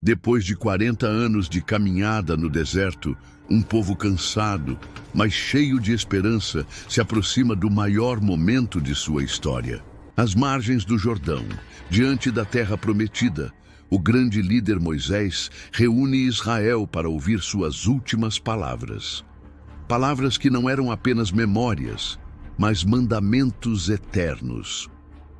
Depois de 40 anos de caminhada no deserto, um povo cansado, mas cheio de esperança, se aproxima do maior momento de sua história. Às margens do Jordão, diante da terra prometida, o grande líder Moisés reúne Israel para ouvir suas últimas palavras. Palavras que não eram apenas memórias, mas mandamentos eternos.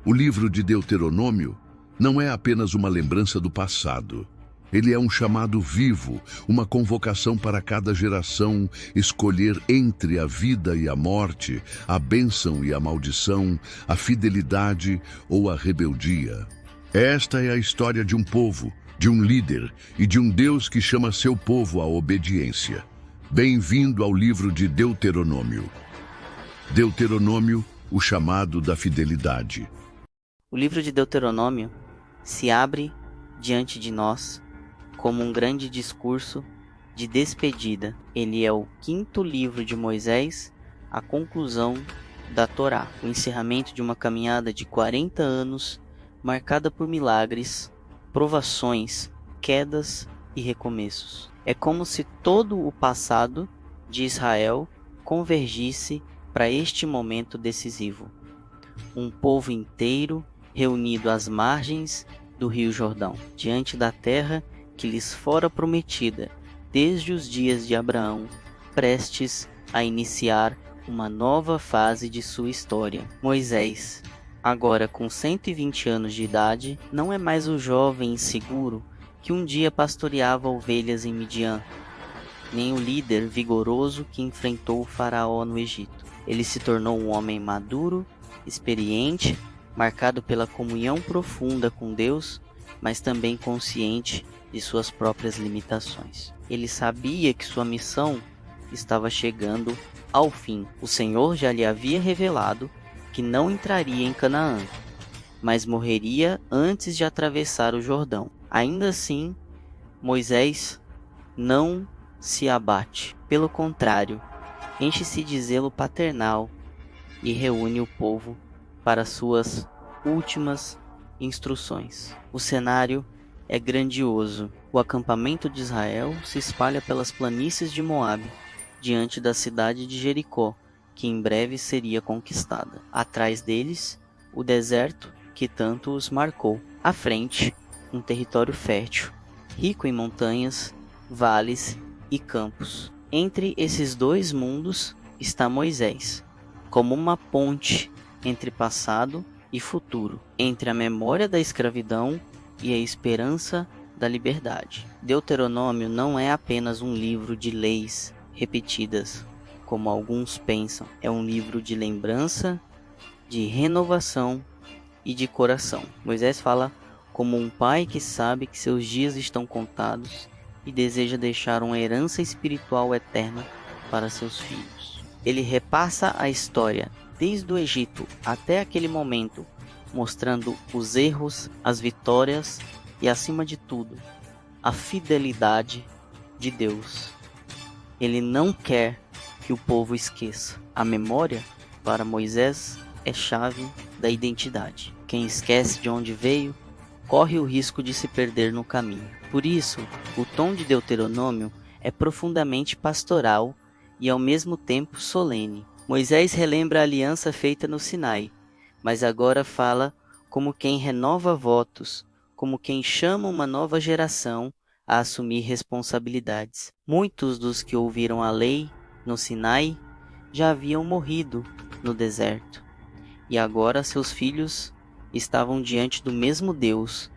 O livro de Deuteronômio não é apenas uma lembrança do passado. Ele é um chamado vivo, uma convocação para cada geração escolher entre a vida e a morte, a bênção e a maldição, a fidelidade ou a rebeldia. Esta é a história de um povo, de um líder e de um Deus que chama seu povo à obediência. Bem-vindo ao livro de Deuteronômio. Deuteronômio, o chamado da fidelidade. O livro de Deuteronômio se abre diante de nós como um grande discurso de despedida. Ele é o quinto livro de Moisés, a conclusão da Torá, o encerramento de uma caminhada de 40 anos, marcada por milagres, provações, quedas e recomeços. É como se todo o passado de Israel convergisse para este momento decisivo. Um povo inteiro reunido às margens do Rio Jordão, diante da terra que lhes fora prometida desde os dias de Abraão, prestes a iniciar uma nova fase de sua história. Moisés, agora com 120 anos de idade, não é mais o jovem inseguro que um dia pastoreava ovelhas em Midian, nem o líder vigoroso que enfrentou o faraó no Egito. Ele se tornou um homem maduro, experiente, marcado pela comunhão profunda com Deus, mas também consciente de suas próprias limitações. Ele sabia que sua missão estava chegando ao fim. O Senhor já lhe havia revelado que não entraria em Canaã, mas morreria antes de atravessar o Jordão. Ainda assim, Moisés não se abate. Pelo contrário, enche-se de zelo paternal e reúne o povo para suas últimas instruções. O cenário é grandioso. O acampamento de Israel se espalha pelas planícies de Moabe, diante da cidade de Jericó, que em breve seria conquistada. Atrás deles, o deserto que tanto os marcou. À frente, um território fértil, rico em montanhas, vales e campos. Entre esses dois mundos está Moisés, como uma ponte entre passado e futuro, entre a memória da escravidão e a esperança da liberdade. Deuteronômio não é apenas um livro de leis repetidas, como alguns pensam. É um livro de lembrança, de renovação e de coração. Moisés fala como um pai que sabe que seus dias estão contados e deseja deixar uma herança espiritual eterna para seus filhos. Ele repassa a história desde o Egito até aquele momento, mostrando os erros, as vitórias e, acima de tudo, a fidelidade de Deus. Ele não quer que o povo esqueça. A memória, para Moisés, é chave da identidade. Quem esquece de onde veio, corre o risco de se perder no caminho. Por isso, o tom de Deuteronômio é profundamente pastoral e ao mesmo tempo solene. Moisés relembra a aliança feita no Sinai, mas agora fala como quem renova votos, como quem chama uma nova geração a assumir responsabilidades. Muitos dos que ouviram a lei no Sinai já haviam morrido no deserto, e agora seus filhos estavam diante do mesmo Deus,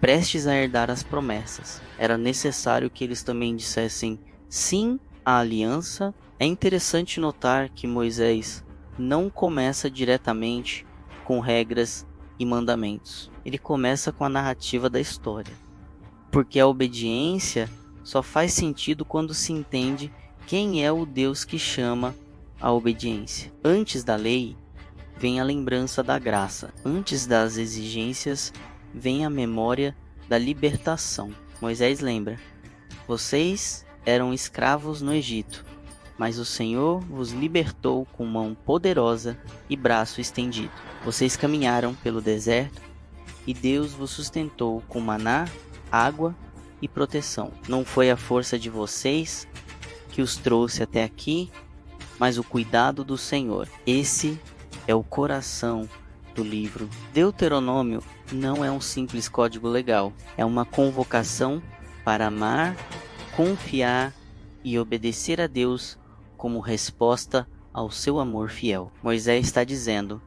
prestes a herdar as promessas. Era necessário que eles também dissessem sim à aliança. É interessante notar que Moisés não começa diretamente com regras e mandamentos. Ele começa com a narrativa da história, porque a obediência só faz sentido quando se entende quem é o Deus que chama a obediência. Antes da lei, vem a lembrança da graça. Antes das exigências, vem a memória da libertação. Moisés lembra: vocês eram escravos no Egito, mas o Senhor vos libertou com mão poderosa e braço estendido. Vocês caminharam pelo deserto e Deus vos sustentou com maná, água e proteção. Não foi a força de vocês que os trouxe até aqui, mas o cuidado do Senhor. Esse é o coração do livro. Deuteronômio não é um simples código legal, é uma convocação para amar, confiar e obedecer a Deus como resposta ao seu amor fiel. Moisés está dizendo: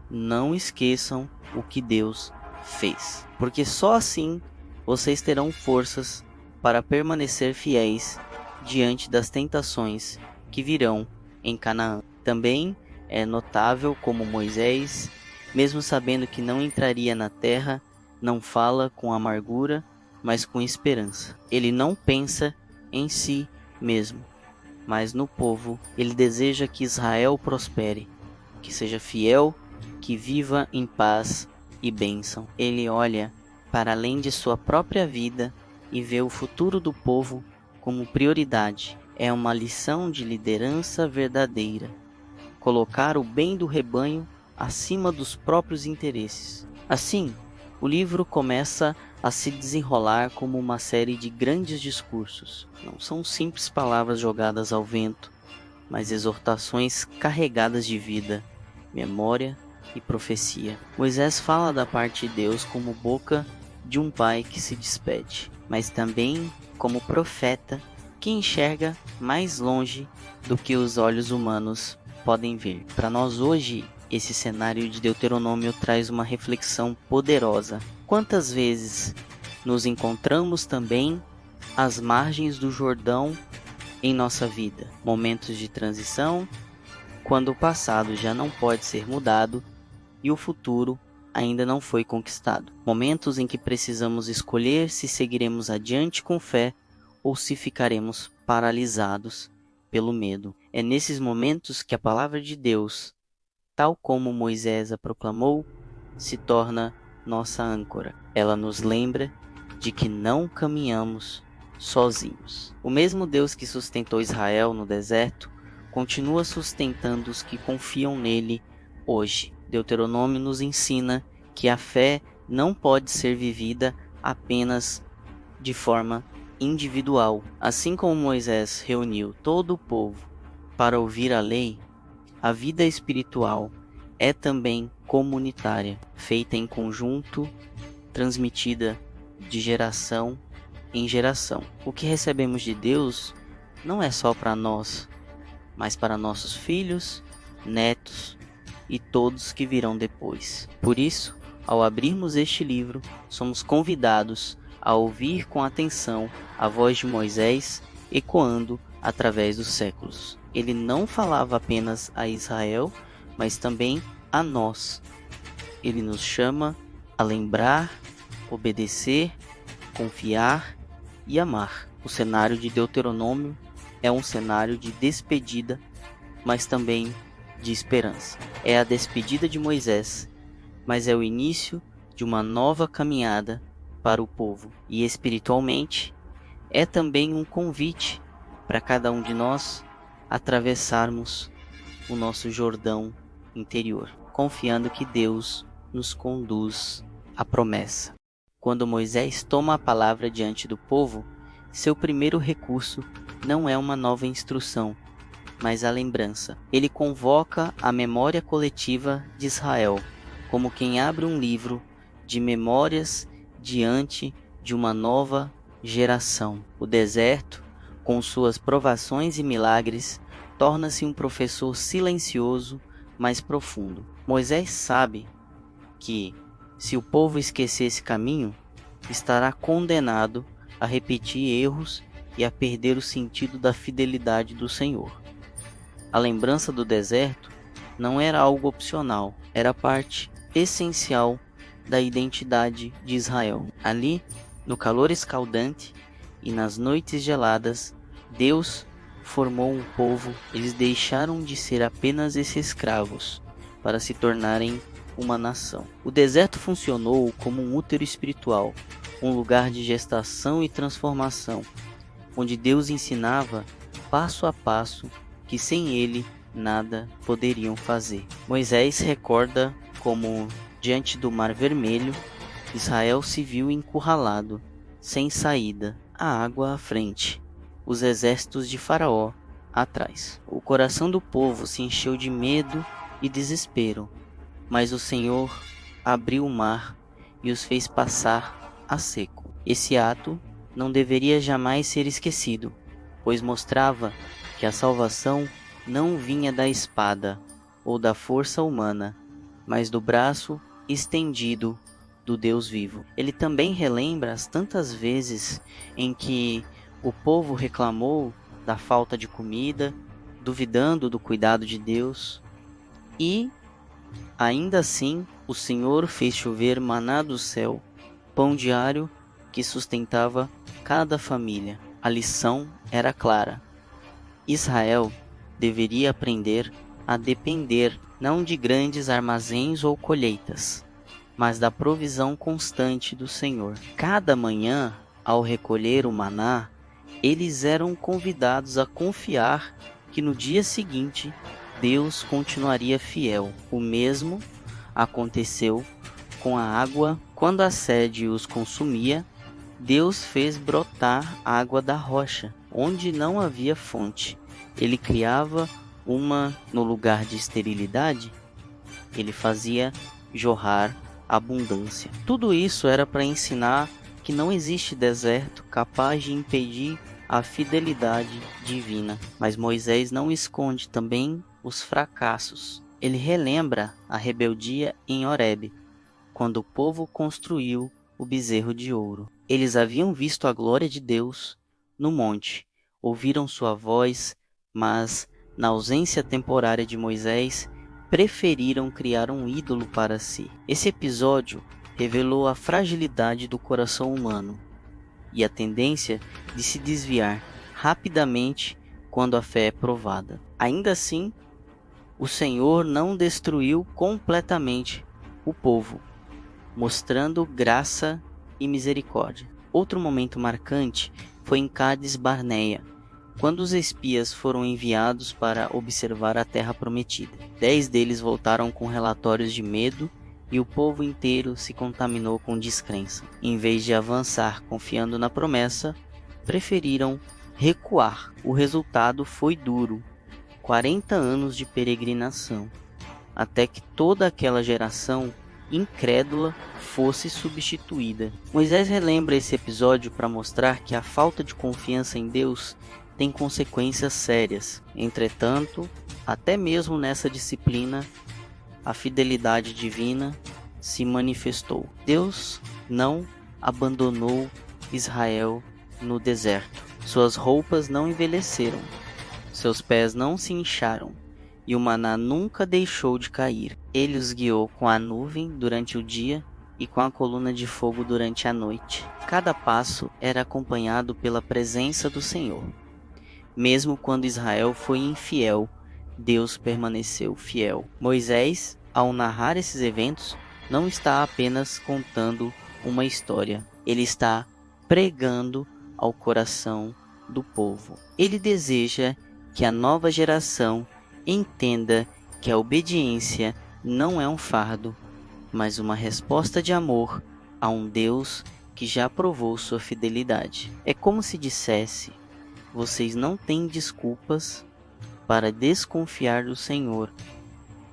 não esqueçam o que Deus fez, porque só assim vocês terão forças para permanecer fiéis diante das tentações que virão em Canaã. Também é notável como Moisés, mesmo sabendo que não entraria na terra, não fala com amargura, mas com esperança. Ele não pensa em si mesmo, mas no povo. Ele deseja que Israel prospere, que seja fiel, que viva em paz e bênção. Ele olha para além de sua própria vida e vê o futuro do povo como prioridade. É uma lição de liderança verdadeira. Colocar o bem do rebanho acima dos próprios interesses. Assim, o livro começa a se desenrolar como uma série de grandes discursos. Não são simples palavras jogadas ao vento, mas exortações carregadas de vida, memória e profecia. Moisés fala da parte de Deus como boca de um pai que se despede, mas também como profeta que enxerga mais longe do que os olhos humanos podem ver. Para nós hoje, esse cenário de Deuteronômio traz uma reflexão poderosa. Quantas vezes nos encontramos também às margens do Jordão em nossa vida? Momentos de transição, quando o passado já não pode ser mudado e o futuro ainda não foi conquistado. Momentos em que precisamos escolher se seguiremos adiante com fé ou se ficaremos paralisados pelo medo. É nesses momentos que a palavra de Deus, tal como Moisés a proclamou, se torna nossa âncora. Ela nos lembra de que não caminhamos sozinhos. O mesmo Deus que sustentou Israel no deserto, continua sustentando os que confiam nele hoje. Deuteronômio nos ensina que a fé não pode ser vivida apenas de forma individual. Assim como Moisés reuniu todo o povo para ouvir a lei, a vida espiritual é também comunitária, feita em conjunto, transmitida de geração em geração. O que recebemos de Deus não é só para nós, mas para nossos filhos, netos e todos que virão depois. Por isso, ao abrirmos este livro, somos convidados a ouvir com atenção a voz de Moisés ecoando através dos séculos. Ele não falava apenas a Israel, mas também a nós. Ele nos chama a lembrar, obedecer, confiar e amar. O cenário de Deuteronômio é um cenário de despedida, mas também de esperança. É a despedida de Moisés, mas é o início de uma nova caminhada para o povo. E espiritualmente, é também um convite para cada um de nós atravessarmos o nosso Jordão interior, confiando que Deus nos conduz à promessa. Quando Moisés toma a palavra diante do povo, seu primeiro recurso não é uma nova instrução, mas a lembrança. Ele convoca a memória coletiva de Israel, como quem abre um livro de memórias diante de uma nova geração. O deserto, com suas provações e milagres, torna-se um professor silencioso, mas profundo. Moisés sabe que, se o povo esquecer esse caminho, estará condenado a repetir erros e a perder o sentido da fidelidade do Senhor. A lembrança do deserto não era algo opcional, era parte essencial da identidade de Israel. Ali, no calor escaldante e nas noites geladas, Deus formou um povo. Eles deixaram de ser apenas esses escravos para se tornarem uma nação. O deserto funcionou como um útero espiritual, um lugar de gestação e transformação, onde Deus ensinava passo a passo que sem ele nada poderiam fazer. Moisés recorda como, diante do Mar Vermelho, Israel se viu encurralado sem saída, a água à frente, os exércitos de Faraó atrás. O coração do povo se encheu de medo e desespero, mas o Senhor abriu o mar e os fez passar a seco. Esse ato não deveria jamais ser esquecido, pois mostrava que a salvação não vinha da espada ou da força humana, mas do braço estendido do Deus vivo. Ele também relembra as tantas vezes em que o povo reclamou da falta de comida, duvidando do cuidado de Deus, e ainda assim o Senhor fez chover maná do céu, pão diário que sustentava cada família. A lição era clara: Israel deveria aprender a depender não de grandes armazéns ou colheitas, mas da provisão constante do Senhor. Cada manhã, ao recolher o maná, eles eram convidados a confiar que no dia seguinte Deus continuaria fiel. O mesmo aconteceu com a água. Quando a sede os consumia, Deus fez brotar água da rocha, onde não havia fonte. Ele criava uma no lugar de esterilidade. Ele fazia jorrar abundância. Tudo isso era para ensinar que não existe deserto capaz de impedir a fidelidade divina. Mas Moisés não esconde também os fracassos. Ele relembra a rebeldia em Horebe, quando o povo construiu o bezerro de ouro. Eles haviam visto a glória de Deus no monte, ouviram sua voz, mas, na ausência temporária de Moisés, preferiram criar um ídolo para si. Esse episódio revelou a fragilidade do coração humano e a tendência de se desviar rapidamente quando a fé é provada. Ainda assim, o Senhor não destruiu completamente o povo, mostrando graça e misericórdia. Outro momento marcante foi em Cádiz Barneia, quando os espias foram enviados para observar a terra prometida. 10 deles voltaram com relatórios de medo e o povo inteiro se contaminou com descrença. Em vez de avançar confiando na promessa, preferiram recuar. O resultado foi duro: 40 anos de peregrinação, até que toda aquela geração incrédula fosse substituída. Moisés relembra esse episódio para mostrar que a falta de confiança em Deus tem consequências sérias. Entretanto, até mesmo nessa disciplina, a fidelidade divina se manifestou. Deus não abandonou Israel no deserto. Suas roupas não envelheceram, seus pés não se incharam, e o maná nunca deixou de cair. Ele os guiou com a nuvem durante o dia e com a coluna de fogo durante a noite. Cada passo era acompanhado pela presença do Senhor. Mesmo quando Israel foi infiel, Deus permaneceu fiel. Moisés, ao narrar esses eventos, não está apenas contando uma história. Ele está pregando ao coração do povo. Ele deseja que a nova geração entenda que a obediência não é um fardo, mas uma resposta de amor a um Deus que já provou sua fidelidade. É como se dissesse: vocês não têm desculpas para desconfiar do Senhor,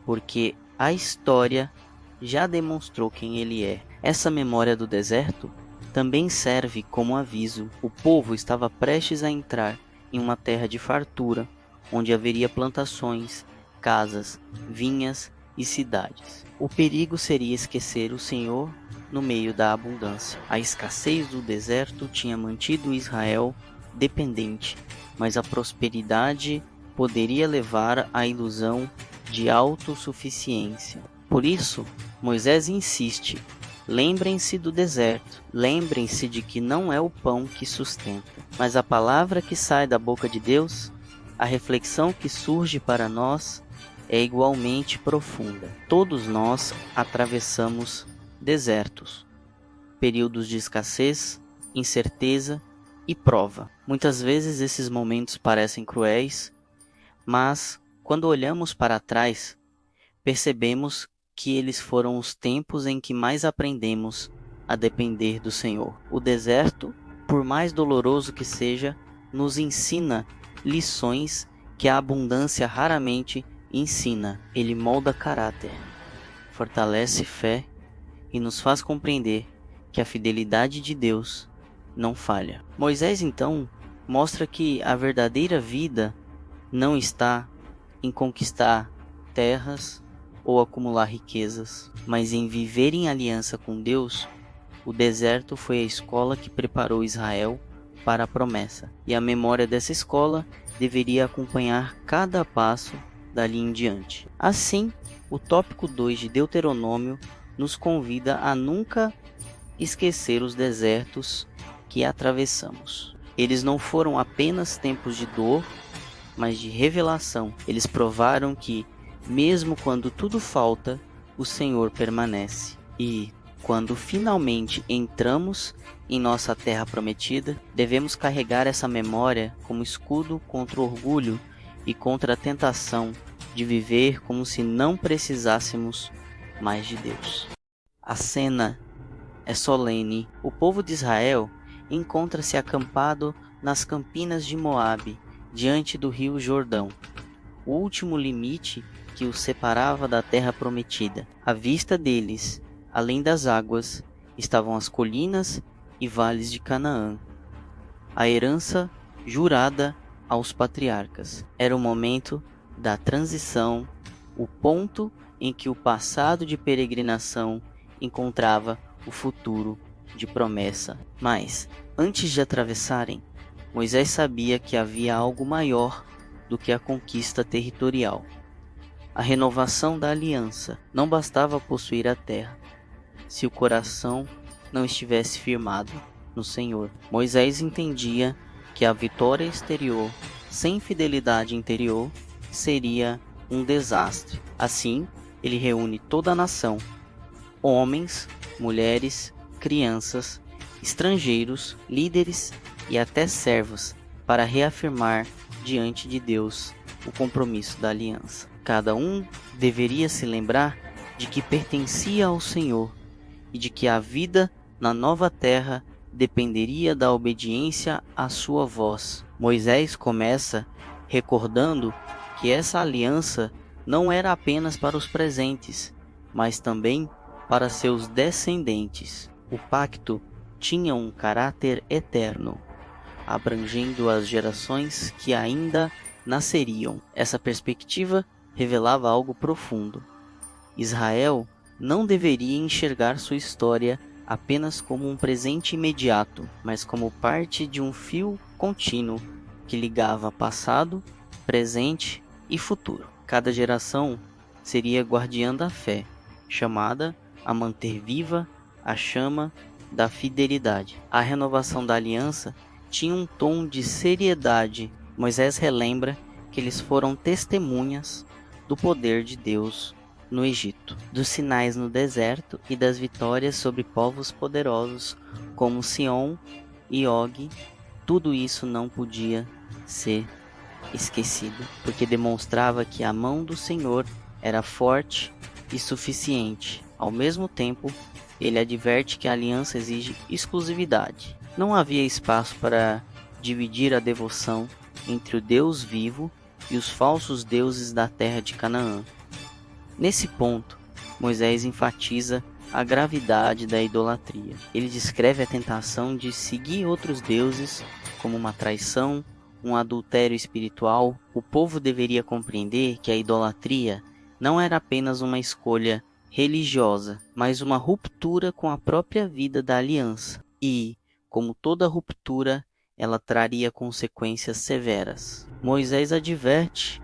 porque a história já demonstrou quem Ele é. Essa memória do deserto também serve como aviso. O povo estava prestes a entrar em uma terra de fartura, onde haveria plantações, casas, vinhas e cidades. O perigo seria esquecer o Senhor no meio da abundância. A escassez do deserto tinha mantido Israel dependente, mas a prosperidade poderia levar à ilusão de autossuficiência. Por isso, Moisés insiste: lembrem-se do deserto, lembrem-se de que não é o pão que sustenta, mas a palavra que sai da boca de Deus. A reflexão que surge para nós é igualmente profunda. Todos nós atravessamos desertos, períodos de escassez, incerteza e prova. Muitas vezes esses momentos parecem cruéis, mas quando olhamos para trás, percebemos que eles foram os tempos em que mais aprendemos a depender do Senhor. O deserto, por mais doloroso que seja, nos ensina lições que a abundância raramente ensina. Ele molda caráter, fortalece fé e nos faz compreender que a fidelidade de Deus não falha. Moisés então mostra que a verdadeira vida não está em conquistar terras ou acumular riquezas, mas em viver em aliança com Deus. O deserto foi a escola que preparou Israel para a promessa, e a memória dessa escola deveria acompanhar cada passo dali em diante. Assim, o tópico 2 de Deuteronômio nos convida a nunca esquecer os desertos que atravessamos. Eles não foram apenas tempos de dor, mas de revelação. Eles provaram que, mesmo quando tudo falta, o Senhor permanece. E, quando finalmente entramos em nossa terra prometida, devemos carregar essa memória como escudo contra o orgulho e contra a tentação de viver como se não precisássemos mais de Deus. A cena é solene. O povo de Israel encontra-se acampado nas campinas de Moabe, diante do rio Jordão, o último limite que os separava da terra prometida. À vista deles, além das águas, estavam as colinas e vales de Canaã, a herança jurada aos patriarcas. Era o momento da transição, o ponto em que o passado de peregrinação encontrava o futuro de promessa. Mas, antes de atravessarem, Moisés sabia que havia algo maior do que a conquista territorial. A renovação da aliança. Não bastava possuir a terra, se o coração não estivesse firmado no Senhor. Moisés entendia que a vitória exterior sem fidelidade interior seria um desastre. Assim, ele reúne toda a nação, homens, mulheres, crianças, estrangeiros, líderes e até servos, para reafirmar diante de Deus o compromisso da aliança. Cada um deveria se lembrar de que pertencia ao Senhor e de que a vida na nova terra dependeria da obediência à sua voz. Moisés começa recordando que essa aliança não era apenas para os presentes, mas também para seus descendentes. O pacto tinha um caráter eterno, abrangendo as gerações que ainda nasceriam. Essa perspectiva revelava algo profundo. Israel não deveria enxergar sua história apenas como um presente imediato, mas como parte de um fio contínuo que ligava passado, presente e futuro. Cada geração seria guardiã da fé, chamada a manter viva a chama da fidelidade. A renovação da aliança tinha um tom de seriedade. Moisés relembra que eles foram testemunhas do poder de Deus no Egito, dos sinais no deserto e das vitórias sobre povos poderosos como Sião e Og. Tudo isso não podia ser esquecido, porque demonstrava que a mão do Senhor era forte e suficiente. Ao mesmo tempo, ele adverte que a aliança exige exclusividade. Não havia espaço para dividir a devoção entre o Deus vivo e os falsos deuses da terra de Canaã. Nesse ponto, Moisés enfatiza a gravidade da idolatria. Ele descreve a tentação de seguir outros deuses como uma traição, um adultério espiritual. O povo deveria compreender que a idolatria não era apenas uma escolha religiosa, mas uma ruptura com a própria vida da aliança. E, como toda ruptura, ela traria consequências severas. Moisés adverte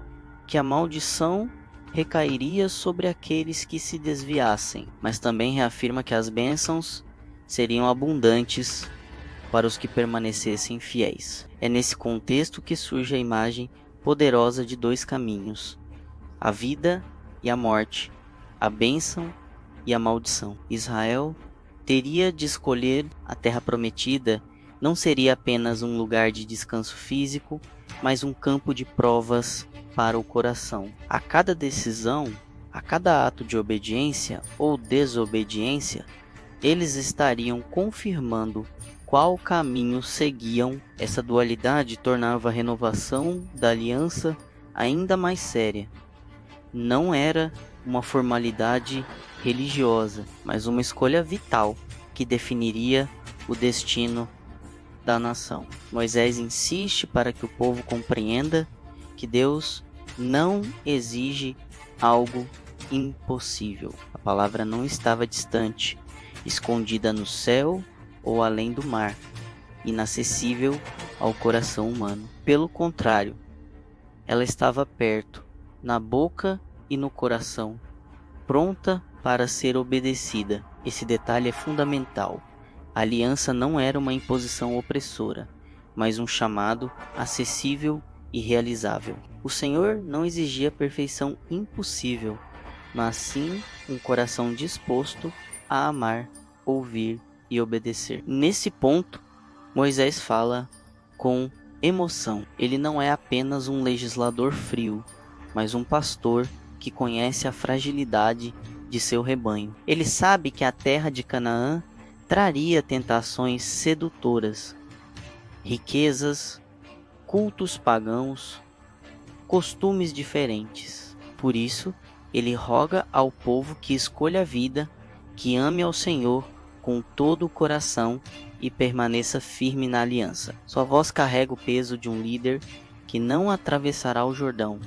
que a maldição recairia sobre aqueles que se desviassem, mas também reafirma que as bênçãos seriam abundantes para os que permanecessem fiéis. É nesse contexto que surge a imagem poderosa de dois caminhos: a vida e a morte, a bênção e a maldição. Israel teria de escolher a terra prometida. Não seria apenas um lugar de descanso físico, mas um campo de provas para o coração. A cada decisão, a cada ato de obediência ou desobediência, eles estariam confirmando qual caminho seguiam. Essa dualidade tornava a renovação da aliança ainda mais séria. Não era uma formalidade religiosa, mas uma escolha vital que definiria o destino da nação. Moisés insiste para que o povo compreenda que Deus não exige algo impossível. A palavra não estava distante, escondida no céu ou além do mar, inacessível ao coração humano. Pelo contrário, ela estava perto, na boca e no coração, pronta para ser obedecida. Esse detalhe é fundamental. A aliança não era uma imposição opressora, mas um chamado acessível e realizável. O Senhor não exigia perfeição impossível, mas sim um coração disposto a amar, ouvir e obedecer. Nesse ponto, Moisés fala com emoção. Ele não é apenas um legislador frio, mas um pastor que conhece a fragilidade de seu rebanho. Ele sabe que a terra de Canaã traria tentações sedutoras, riquezas, cultos pagãos, costumes diferentes. Por isso, ele roga ao povo que escolha a vida, que ame ao Senhor com todo o coração e permaneça firme na aliança. Sua voz carrega o peso de um líder que não atravessará o Jordão,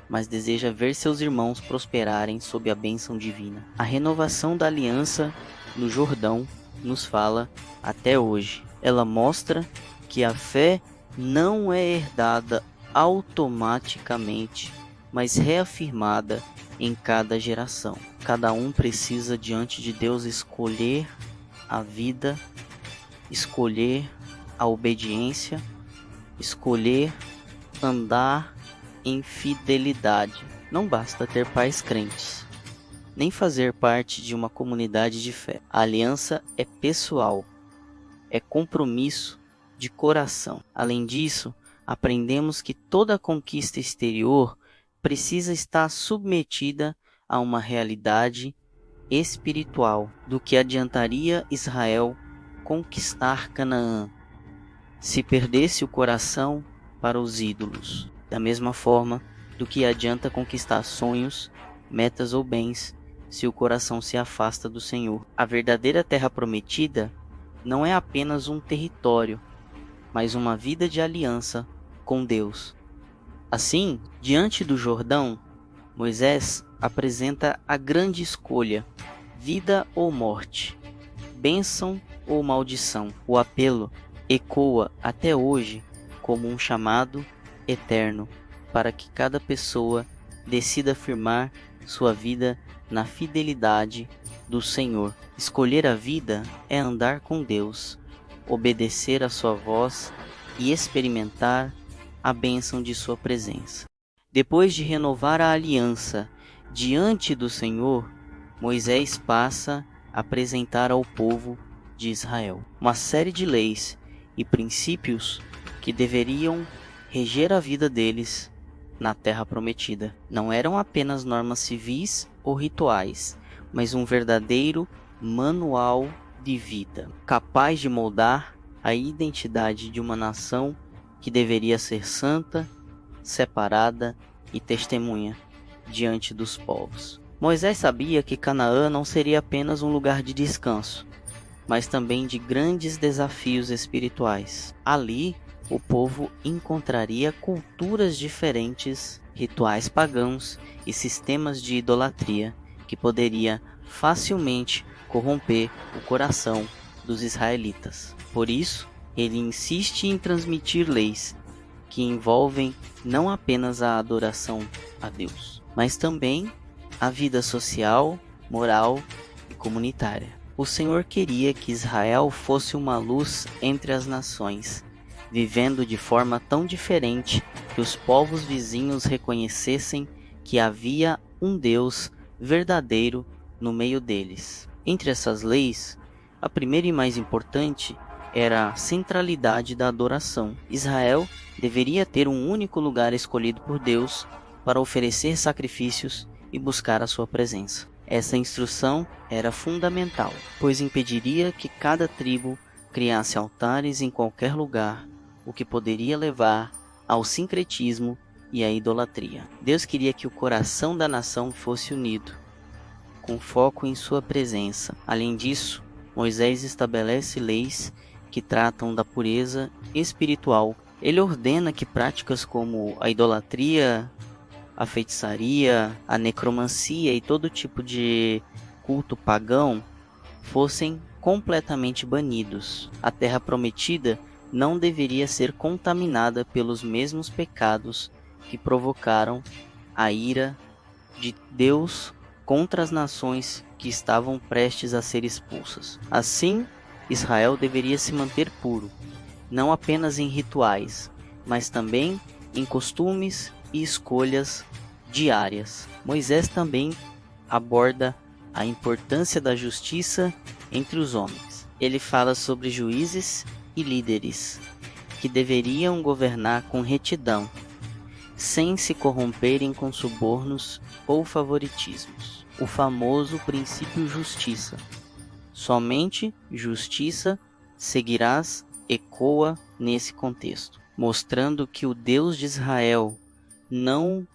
mas deseja ver seus irmãos prosperarem sob a bênção divina. A renovação da aliança no Jordão nos fala até hoje. Ela mostra que a fé não é herdada automaticamente, mas reafirmada em cada geração. Cada um precisa diante de Deus escolher a vida, escolher a obediência, escolher andar em fidelidade. Não basta ter pais crentes, nem fazer parte de uma comunidade de fé. A aliança é pessoal, é compromisso de coração. Além disso, aprendemos que toda conquista exterior precisa estar submetida a uma realidade espiritual. Do que adiantaria Israel conquistar Canaã se perdesse o coração para os ídolos? Da mesma forma, do que adianta conquistar sonhos, metas ou bens se o coração se afasta do Senhor? A verdadeira terra prometida não é apenas um território, mas uma vida de aliança com Deus. Assim, diante do Jordão, Moisés apresenta a grande escolha: vida ou morte, bênção ou maldição. O apelo ecoa até hoje como um chamado eterno para que cada pessoa decida firmar sua vida na fidelidade do Senhor. Escolher a vida é andar com Deus, obedecer a sua voz e experimentar a bênção de sua presença. Depois de renovar a aliança diante do Senhor, Moisés passa a apresentar ao povo de Israel uma série de leis e princípios que deveriam reger a vida deles na terra prometida. Não eram apenas normas civis ou rituais, mas um verdadeiro manual de vida, capaz de moldar a identidade de uma nação que deveria ser santa, separada e testemunha diante dos povos. Moisés sabia que Canaã não seria apenas um lugar de descanso, mas também de grandes desafios espirituais. Ali, o povo encontraria culturas diferentes, rituais pagãos e sistemas de idolatria que poderia facilmente corromper o coração dos israelitas. Por isso, ele insiste em transmitir leis que envolvem não apenas a adoração a Deus, mas também a vida social, moral e comunitária. O Senhor queria que Israel fosse uma luz entre as nações, vivendo de forma tão diferente que os povos vizinhos reconhecessem que havia um Deus verdadeiro no meio deles. Entre essas leis, a primeira e mais importante era a centralidade da adoração. Israel deveria ter um único lugar escolhido por Deus para oferecer sacrifícios e buscar a sua presença. Essa instrução era fundamental, pois impediria que cada tribo criasse altares em qualquer lugar, o que poderia levar ao sincretismo e à idolatria. Deus queria que o coração da nação fosse unido, com foco em sua presença. Além disso, Moisés estabelece leis que tratam da pureza espiritual. Ele ordena que práticas como a idolatria, a feitiçaria, a necromancia e todo tipo de culto pagão fossem completamente banidos. A terra prometida não deveria ser contaminada pelos mesmos pecados que provocaram a ira de Deus contra as nações que estavam prestes a ser expulsas. Assim, Israel deveria se manter puro, não apenas em rituais, mas também em costumes e escolhas diárias. Moisés também aborda a importância da justiça entre os homens. Ele fala sobre juízes e líderes que deveriam governar com retidão, sem se corromperem com subornos ou favoritismos. O famoso princípio justiça. Somente justiça seguirás ecoa nesse contexto, mostrando que o Deus de Israel não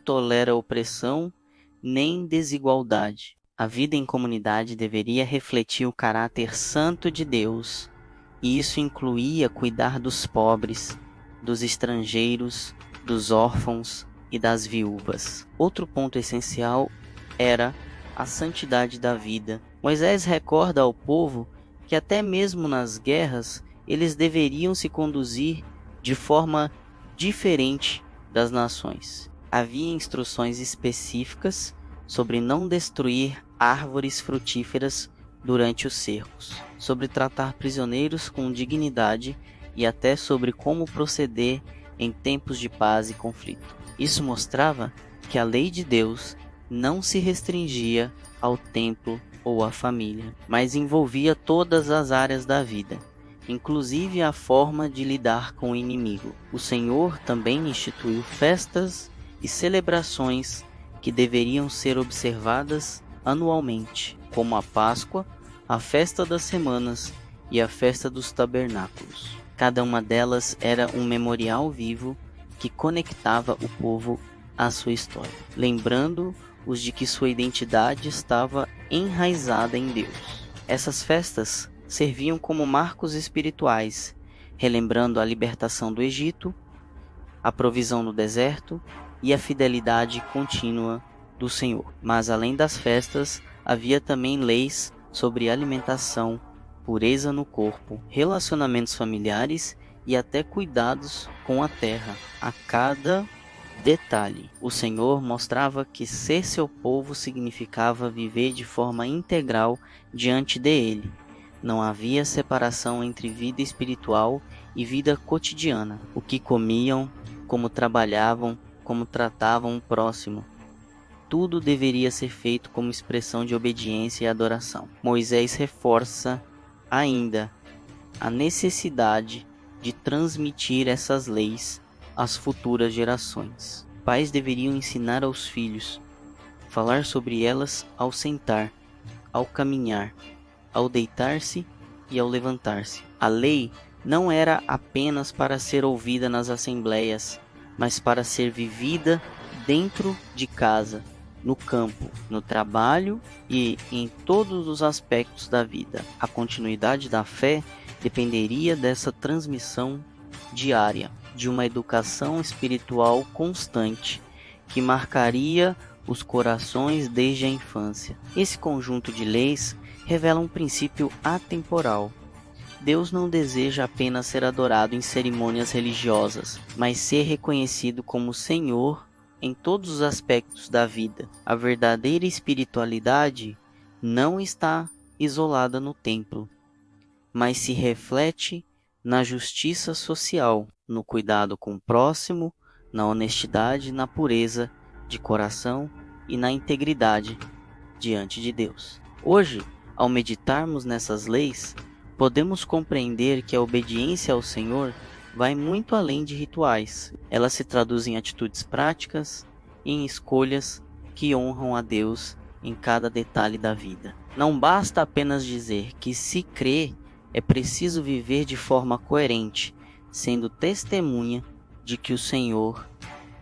tolera opressão nem desigualdade. A vida em comunidade deveria refletir o caráter santo de Deus, e isso incluía cuidar dos pobres, dos estrangeiros, dos órfãos e das viúvas. Outro ponto essencial era a santidade da vida. Moisés recorda ao povo que até mesmo nas guerras eles deveriam se conduzir de forma diferente das nações. Havia instruções específicas sobre não destruir árvores frutíferas durante os cercos, sobre tratar prisioneiros com dignidade e até sobre como proceder em tempos de paz e conflito. Isso mostrava que a lei de Deus não se restringia ao templo ou à família, mas envolvia todas as áreas da vida, inclusive a forma de lidar com o inimigo. O Senhor também instituiu festas e celebrações que deveriam ser observadas anualmente, como a Páscoa, a Festa das Semanas e a Festa dos Tabernáculos. Cada uma delas era um memorial vivo que conectava o povo à sua história, lembrando-os de que sua identidade estava enraizada em Deus. Essas festas serviam como marcos espirituais, relembrando a libertação do Egito, a provisão no deserto e a fidelidade contínua do Senhor. Mas além das festas, havia também leis sobre alimentação, pureza no corpo, relacionamentos familiares e até cuidados com a terra. A cada detalhe, o Senhor mostrava que ser seu povo significava viver de forma integral diante dele. Não havia separação entre vida espiritual e vida cotidiana. O que comiam, como trabalhavam, como tratavam o próximo. Tudo deveria ser feito como expressão de obediência e adoração. Moisés reforça ainda a necessidade de transmitir essas leis às futuras gerações. Pais deveriam ensinar aos filhos, falar sobre elas ao sentar, ao caminhar, ao deitar-se e ao levantar-se. A lei não era apenas para ser ouvida nas assembleias, mas para ser vivida dentro de casa, no campo, no trabalho e em todos os aspectos da vida. A continuidade da fé dependeria dessa transmissão diária, de uma educação espiritual constante que marcaria os corações desde a infância. Esse conjunto de leis revela um princípio atemporal. Deus não deseja apenas ser adorado em cerimônias religiosas, mas ser reconhecido como Senhor em todos os aspectos da vida. A verdadeira espiritualidade não está isolada no templo, mas se reflete na justiça social, no cuidado com o próximo, na honestidade, na pureza de coração e na integridade diante de Deus. Hoje, ao meditarmos nessas leis, podemos compreender que a obediência ao Senhor vai muito além de rituais. Elas se traduzem em atitudes práticas e em escolhas que honram a Deus em cada detalhe da vida. Não basta apenas dizer que se crê, é preciso viver de forma coerente, sendo testemunha de que o Senhor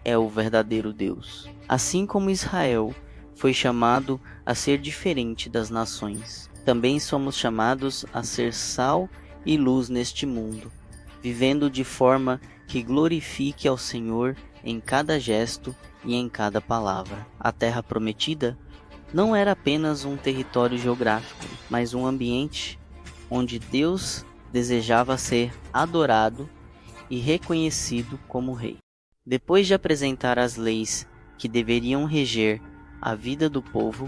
é o verdadeiro Deus. Assim como Israel foi chamado a ser diferente das nações, também somos chamados a ser sal e luz neste mundo, vivendo de forma que glorifique ao Senhor em cada gesto e em cada palavra. A terra prometida não era apenas um território geográfico, mas um ambiente onde Deus desejava ser adorado e reconhecido como rei. Depois de apresentar as leis que deveriam reger a vida do povo,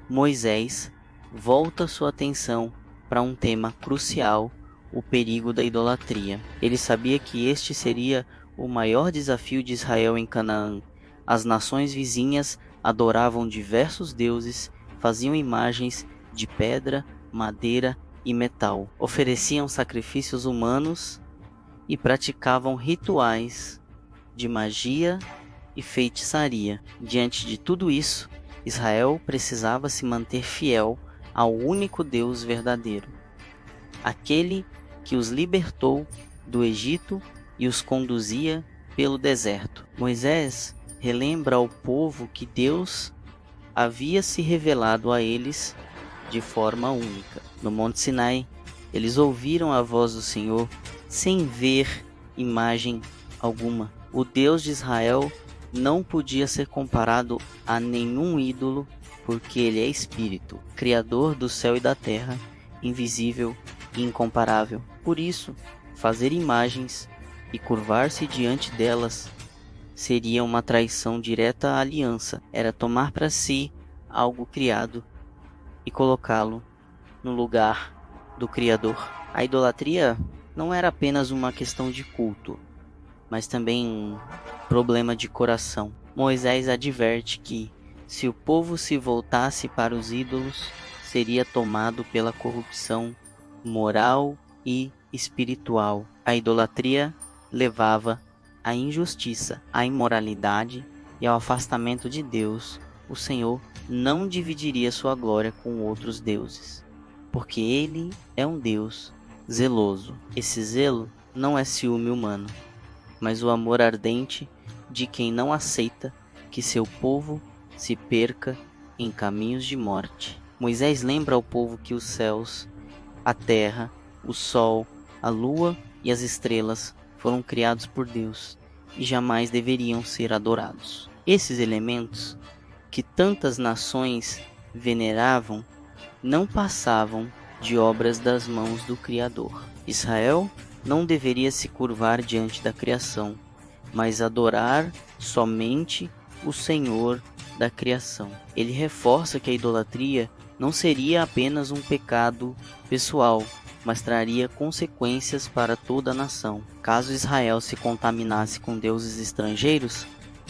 Moisés volta sua atenção para um tema crucial: o perigo da idolatria. Ele sabia que este seria o maior desafio de Israel em Canaã. As nações vizinhas adoravam diversos deuses, faziam imagens de pedra, madeira e metal, ofereciam sacrifícios humanos e praticavam rituais de magia e feitiçaria. Diante de tudo isso, Israel precisava se manter fiel ao único Deus verdadeiro, aquele que os libertou do Egito e os conduzia pelo deserto. Moisés relembra ao povo que Deus havia se revelado a eles de forma única. No Monte Sinai, eles ouviram a voz do Senhor sem ver imagem alguma. O Deus de Israel não podia ser comparado a nenhum ídolo, porque ele é espírito, criador do céu e da terra, invisível e incomparável. Por isso, fazer imagens e curvar-se diante delas seria uma traição direta à aliança. Era tomar para si algo criado e colocá-lo no lugar do Criador. A idolatria não era apenas uma questão de culto, mas também um problema de coração. Moisés adverte que, se o povo se voltasse para os ídolos, seria tomado pela corrupção moral e espiritual. A idolatria levava à injustiça, à imoralidade e ao afastamento de Deus. O Senhor não dividiria sua glória com outros deuses, porque Ele é um Deus zeloso. Esse zelo não é ciúme humano, mas o amor ardente de quem não aceita que seu povo se perca em caminhos de morte. Moisés lembra ao povo que os céus, a terra, o sol, a lua e as estrelas foram criados por Deus e jamais deveriam ser adorados. Esses elementos que tantas nações veneravam não passavam de obras das mãos do Criador. Israel não deveria se curvar diante da criação, mas adorar somente o Senhor da criação. Ele reforça que a idolatria não seria apenas um pecado pessoal, mas traria consequências para toda a nação. Caso Israel se contaminasse com deuses estrangeiros,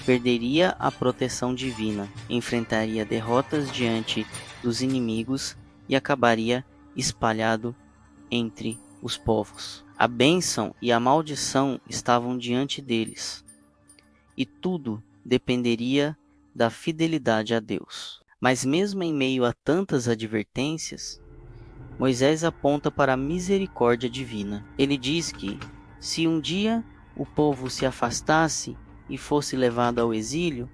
perderia a proteção divina, enfrentaria derrotas diante dos inimigos e acabaria espalhado entre os povos. A bênção e a maldição estavam diante deles, e tudo dependeria da fidelidade a Deus. Mas mesmo em meio a tantas advertências, Moisés aponta para a misericórdia divina. Ele diz que, se um dia o povo se afastasse e fosse levado ao exílio,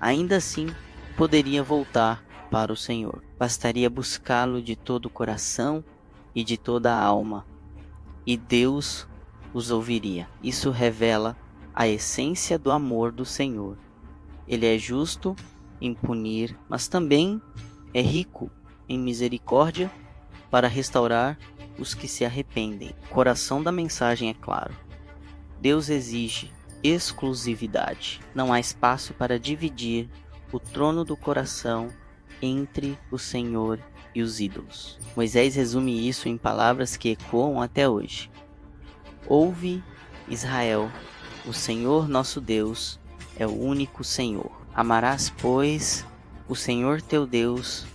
ainda assim poderia voltar para o Senhor. Bastaria buscá-lo de todo o coração e de toda a alma, e Deus os ouviria. Isso revela a essência do amor do Senhor. Ele é justo em punir, mas também é rico em misericórdia para restaurar os que se arrependem. O coração da mensagem é claro. Deus exige exclusividade. Não há espaço para dividir o trono do coração entre o Senhor e os ídolos. Moisés resume isso em palavras que ecoam até hoje. Ouve, Israel, o Senhor nosso Deus é o único Senhor. Amarás, pois, o Senhor teu Deus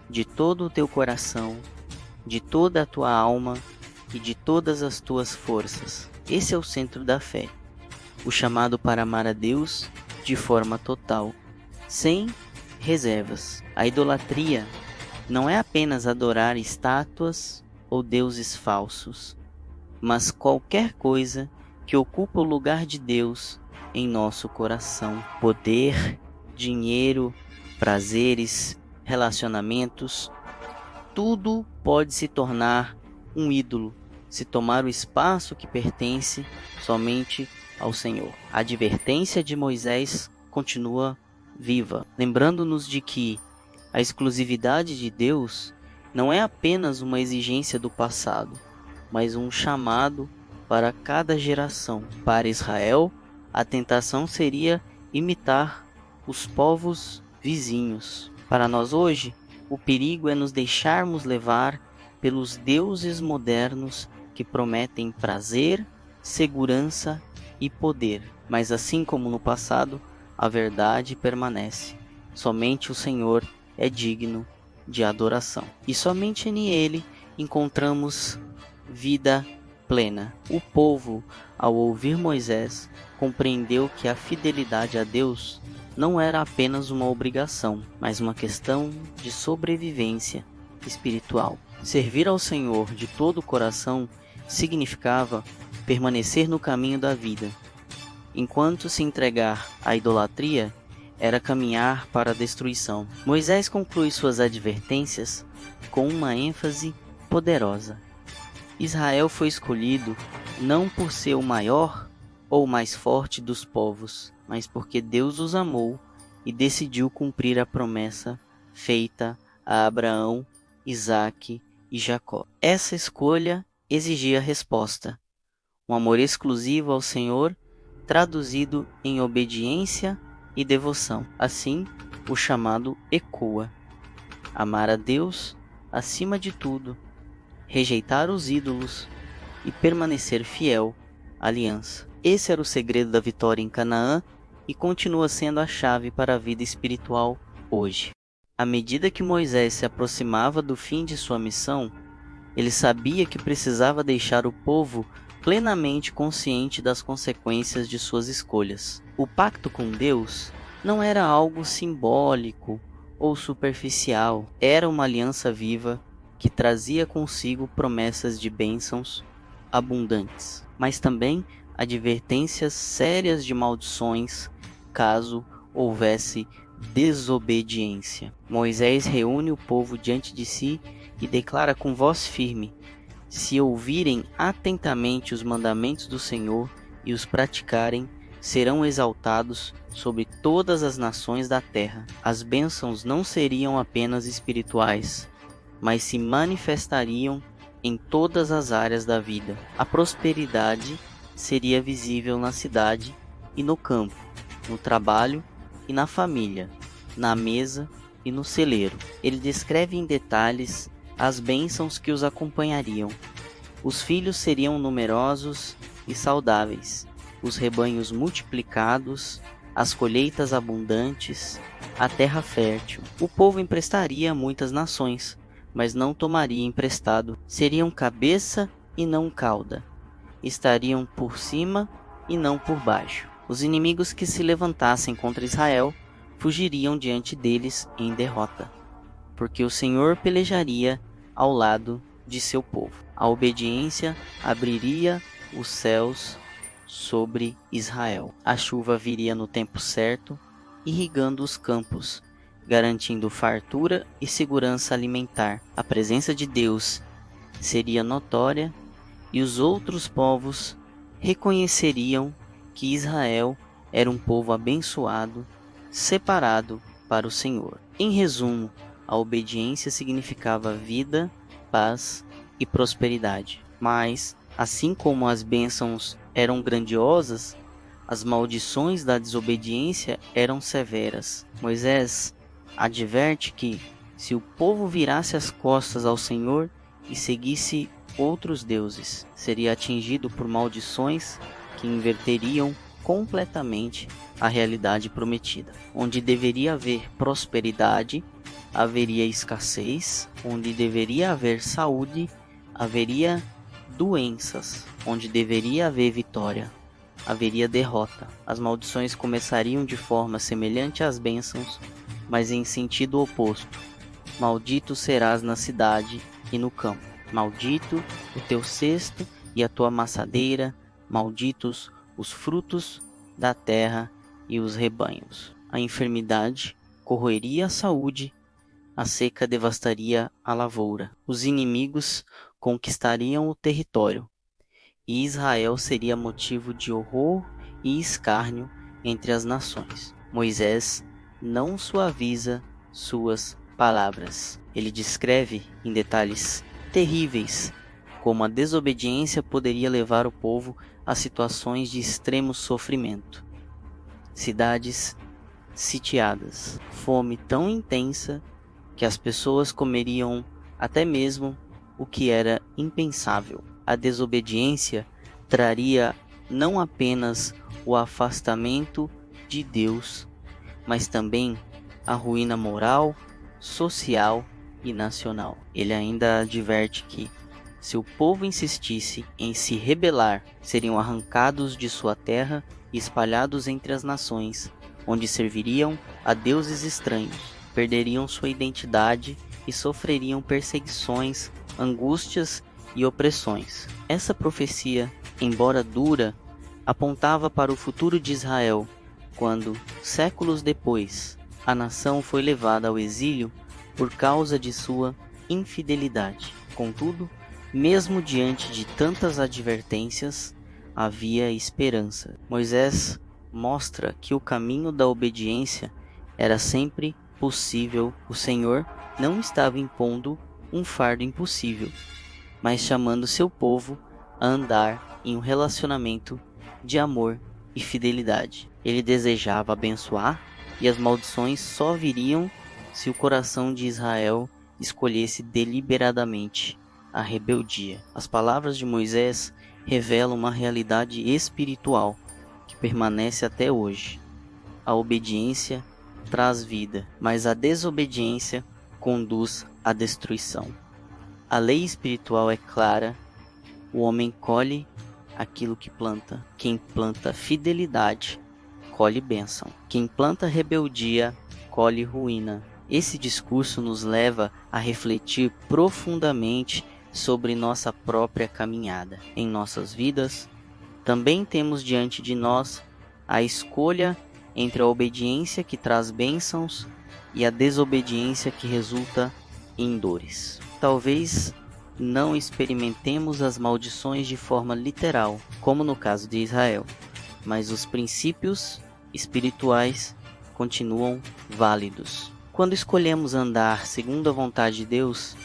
de todo o teu coração, de toda a tua alma e de todas as tuas forças. Esse é o centro da fé, o chamado para amar a Deus de forma total, sem reservas. A idolatria não é apenas adorar estátuas ou deuses falsos, mas qualquer coisa que ocupa o lugar de Deus em nosso coração. Poder, dinheiro, prazeres, relacionamentos, tudo pode se tornar um ídolo se tomar o espaço que pertence somente ao Senhor. A advertência de Moisés continua viva, lembrando-nos de que a exclusividade de Deus não é apenas uma exigência do passado, mas um chamado para cada geração. Para Israel, a tentação seria imitar os povos vizinhos. Para nós hoje, o perigo é nos deixarmos levar pelos deuses modernos que prometem prazer, segurança e poder. Mas assim como no passado, a verdade permanece. Somente o Senhor é digno de adoração. E somente nele encontramos vida plena. O povo, ao ouvir Moisés, compreendeu que a fidelidade a Deus não era apenas uma obrigação, mas uma questão de sobrevivência espiritual. Servir ao Senhor de todo o coração significava permanecer no caminho da vida, enquanto se entregar à idolatria era caminhar para a destruição. Moisés conclui suas advertências com uma ênfase poderosa. Israel foi escolhido não por ser o maior ou o mais forte dos povos, mas porque Deus os amou e decidiu cumprir a promessa feita a Abraão, Isaque e Jacó. Essa escolha exigia resposta, um amor exclusivo ao Senhor, traduzido em obediência e devoção. Assim, o chamado ecoa: amar a Deus acima de tudo, rejeitar os ídolos e permanecer fiel à aliança. Esse era o segredo da vitória em Canaã e continua sendo a chave para a vida espiritual hoje. À medida que Moisés se aproximava do fim de sua missão, ele sabia que precisava deixar o povo plenamente consciente das consequências de suas escolhas. O pacto com Deus não era algo simbólico ou superficial, era uma aliança viva que trazia consigo promessas de bênçãos abundantes, mas também advertências sérias de maldições caso houvesse desobediência. Moisés reúne o povo diante de si e declara com voz firme: se ouvirem atentamente os mandamentos do Senhor e os praticarem, serão exaltados sobre todas as nações da terra. As bênçãos não seriam apenas espirituais, mas se manifestariam em todas as áreas da vida. A prosperidade seria visível na cidade e no campo, no trabalho e na família, na mesa e no celeiro. Ele descreve em detalhes as bênçãos que os acompanhariam. Os filhos seriam numerosos e saudáveis, os rebanhos multiplicados, as colheitas abundantes, a terra fértil. O povo emprestaria a muitas nações, mas não tomaria emprestado. Seriam cabeça e não cauda. Estariam por cima e não por baixo. Os inimigos que se levantassem contra Israel fugiriam diante deles em derrota, porque o Senhor pelejaria ao lado de seu povo. A obediência abriria os céus sobre Israel. A chuva viria no tempo certo, irrigando os campos, garantindo fartura e segurança alimentar. A presença de Deus seria notória e os outros povos reconheceriam que Israel era um povo abençoado, separado para o Senhor. Em resumo, a obediência significava vida, paz e prosperidade. Mas, assim como as bênçãos eram grandiosas, as maldições da desobediência eram severas. Moisés adverte que, se o povo virasse as costas ao Senhor e seguisse outros deuses, seria atingido por maldições que inverteriam completamente a realidade prometida. Onde deveria haver prosperidade, haveria escassez. Onde deveria haver saúde, haveria doenças. Onde deveria haver vitória, haveria derrota. As maldições começariam de forma semelhante às bênçãos, mas em sentido oposto. Maldito serás na cidade e no campo. Maldito o teu cesto e a tua amassadeira, malditos os frutos da terra e os rebanhos. A enfermidade corroeria a saúde, a seca devastaria a lavoura. Os inimigos conquistariam o território, e Israel seria motivo de horror e escárnio entre as nações. Moisés não suaviza suas palavras. Ele descreve em detalhes terríveis como a desobediência poderia levar o povo a situações de extremo sofrimento. Cidades sitiadas, fome tão intensa que as pessoas comeriam até mesmo o que era impensável. A desobediência traria não apenas o afastamento de Deus, mas também a ruína moral, social e nacional. Ele ainda adverte que, se o povo insistisse em se rebelar, seriam arrancados de sua terra e espalhados entre as nações, onde serviriam a deuses estranhos, perderiam sua identidade e sofreriam perseguições, angústias e opressões. Essa profecia, embora dura, apontava para o futuro de Israel, quando, séculos depois, a nação foi levada ao exílio por causa de sua infidelidade. Contudo, mesmo diante de tantas advertências, havia esperança. Moisés mostra que o caminho da obediência era sempre possível. O Senhor não estava impondo um fardo impossível, mas chamando seu povo a andar em um relacionamento de amor e fidelidade. Ele desejava abençoar, e as maldições só viriam se o coração de Israel escolhesse deliberadamente a rebeldia. As palavras de Moisés revelam uma realidade espiritual que permanece até hoje. A obediência traz vida, mas a desobediência conduz à destruição. A lei espiritual é clara: o homem colhe aquilo que planta. Quem planta fidelidade, colhe bênção. Quem planta rebeldia, colhe ruína. Esse discurso nos leva a refletir profundamente sobre nossa própria caminhada. Em nossas vidas, também temos diante de nós a escolha entre a obediência que traz bênçãos e a desobediência que resulta em dores. Talvez não experimentemos as maldições de forma literal, como no caso de Israel, mas os princípios espirituais continuam válidos. Quando escolhemos andar segundo a vontade de Deus,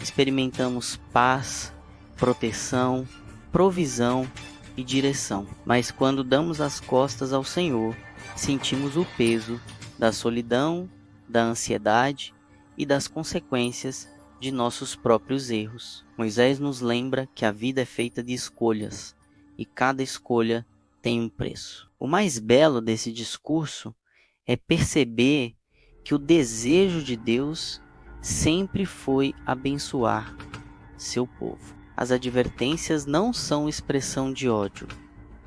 experimentamos paz, proteção, provisão e direção. Mas quando damos as costas ao Senhor, sentimos o peso da solidão, da ansiedade e das consequências de nossos próprios erros. Moisés nos lembra que a vida é feita de escolhas e cada escolha tem um preço. O mais belo desse discurso é perceber que o desejo de Deus sempre foi abençoar seu povo. As advertências não são expressão de ódio,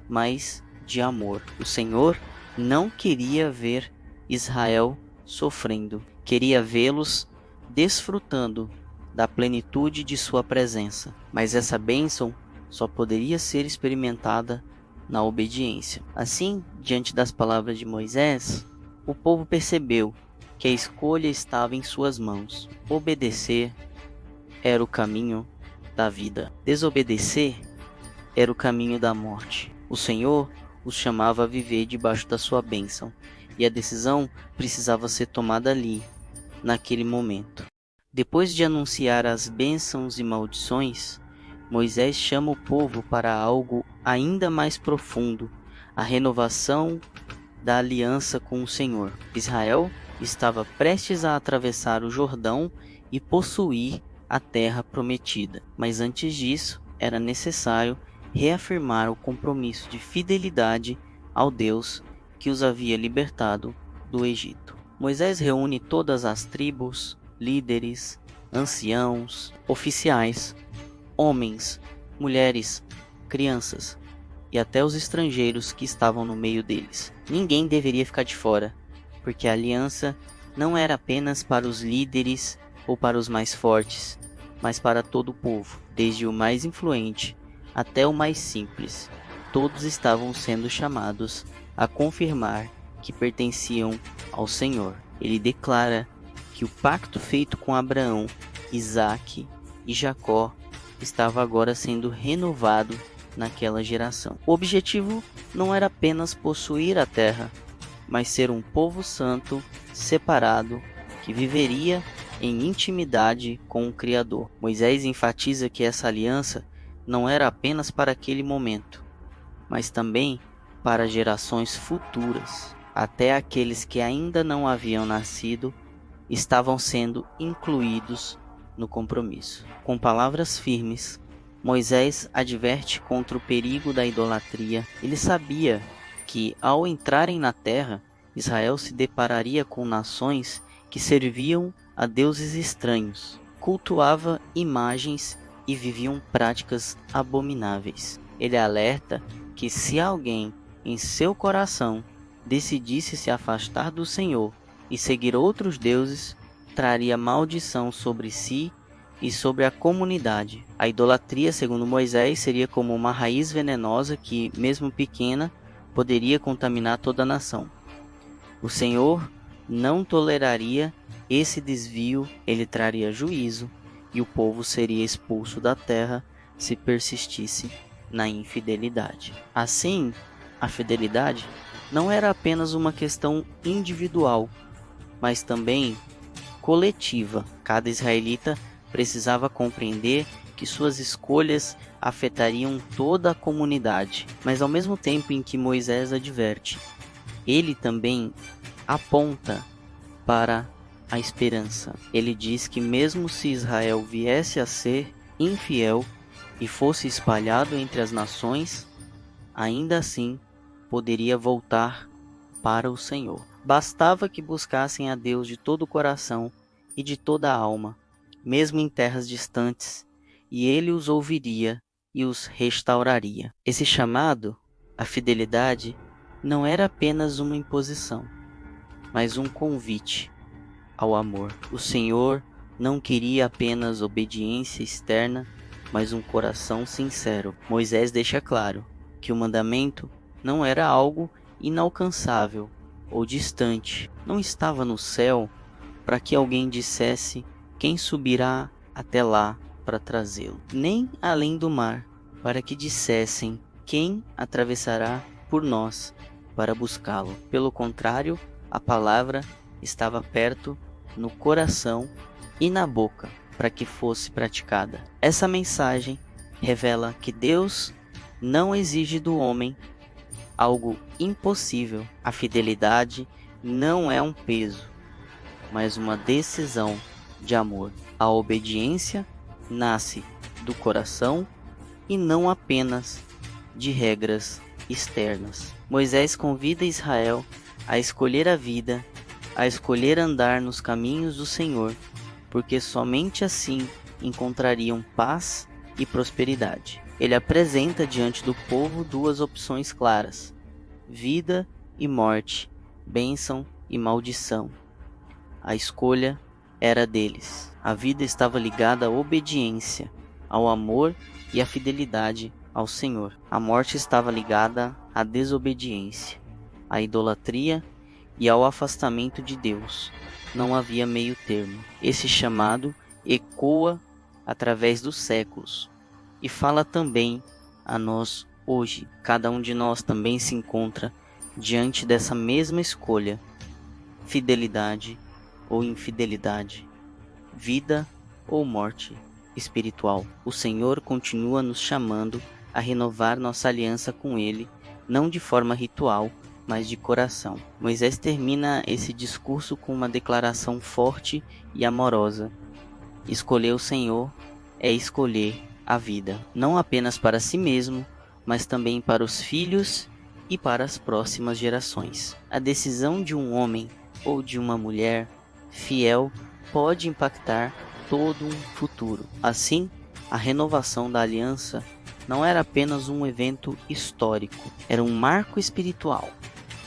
mas de amor. O Senhor não queria ver Israel sofrendo, queria vê-los desfrutando da plenitude de sua presença. Mas essa bênção só poderia ser experimentada na obediência. Assim, diante das palavras de Moisés, o povo percebeu que a escolha estava em suas mãos. Obedecer era o caminho da vida. Desobedecer era o caminho da morte. O Senhor os chamava a viver debaixo da sua bênção, e a decisão precisava ser tomada ali, naquele momento. Depois de anunciar as bênçãos e maldições, Moisés chama o povo para algo ainda mais profundo, a renovação da aliança com o Senhor. Israel estava prestes a atravessar o Jordão e possuir a terra prometida. Mas antes disso, era necessário reafirmar o compromisso de fidelidade ao Deus que os havia libertado do Egito. Moisés reúne todas as tribos, líderes, anciãos, oficiais, homens, mulheres, crianças e até os estrangeiros que estavam no meio deles. Ninguém deveria ficar de fora, porque a aliança não era apenas para os líderes ou para os mais fortes, mas para todo o povo, desde o mais influente até o mais simples. Todos estavam sendo chamados a confirmar que pertenciam ao Senhor. Ele declara que o pacto feito com Abraão, Isaque e Jacó estava agora sendo renovado naquela geração. O objetivo não era apenas possuir a terra, mas ser um povo santo, separado, que viveria em intimidade com o Criador. Moisés enfatiza que essa aliança não era apenas para aquele momento, mas também para gerações futuras. Até aqueles que ainda não haviam nascido estavam sendo incluídos no compromisso. Com palavras firmes, Moisés adverte contra o perigo da idolatria. Ele sabia que, ao entrarem na terra, Israel se depararia com nações que serviam a deuses estranhos, cultuavam imagens e viviam práticas abomináveis. Ele alerta que se alguém em seu coração decidisse se afastar do Senhor e seguir outros deuses, traria maldição sobre si e sobre a comunidade. A idolatria, segundo Moisés, seria como uma raiz venenosa que, mesmo pequena, poderia contaminar toda a nação. O Senhor não toleraria esse desvio, ele traria juízo e o povo seria expulso da terra se persistisse na infidelidade. Assim, a fidelidade não era apenas uma questão individual, mas também coletiva. Cada israelita precisava compreender que suas escolhas afetariam toda a comunidade. Mas ao mesmo tempo em que Moisés adverte, ele também aponta para a esperança. Ele diz que mesmo se Israel viesse a ser infiel e fosse espalhado entre as nações, ainda assim poderia voltar para o Senhor. Bastava que buscassem a Deus de todo o coração e de toda a alma, mesmo em terras distantes, e ele os ouviria e os restauraria. Esse chamado à fidelidade não era apenas uma imposição, mas um convite ao amor. O Senhor não queria apenas obediência externa, mas um coração sincero. Moisés deixa claro que o mandamento não era algo inalcançável ou distante. Não estava no céu para que alguém dissesse quem subirá até lá para trazê-lo, nem além do mar para que dissessem quem atravessará por nós para buscá-lo. Pelo contrário, a palavra estava perto no coração e na boca para que fosse praticada. Essa mensagem revela que Deus não exige do homem algo impossível. A fidelidade não é um peso, mas uma decisão de amor. A obediência nasce do coração e não apenas de regras externas. Moisés convida Israel a escolher a vida, a escolher andar nos caminhos do Senhor, porque somente assim encontrariam paz e prosperidade. Ele apresenta diante do povo duas opções claras: vida e morte, bênção e maldição. A escolha era deles. A vida estava ligada à obediência, ao amor e à fidelidade ao Senhor. A morte estava ligada à desobediência, à idolatria e ao afastamento de Deus. Não havia meio termo. Esse chamado ecoa através dos séculos e fala também a nós hoje. Cada um de nós também se encontra diante dessa mesma escolha: fidelidade ou infidelidade, vida ou morte espiritual. O Senhor continua nos chamando a renovar nossa aliança com Ele, não de forma ritual, mas de coração. Moisés termina esse discurso com uma declaração forte e amorosa: escolher o Senhor é escolher a vida, não apenas para si mesmo, mas também para os filhos e para as próximas gerações. A decisão de um homem ou de uma mulher fiel pode impactar todo um futuro. Assim, a renovação da aliança não era apenas um evento histórico, era um marco espiritual,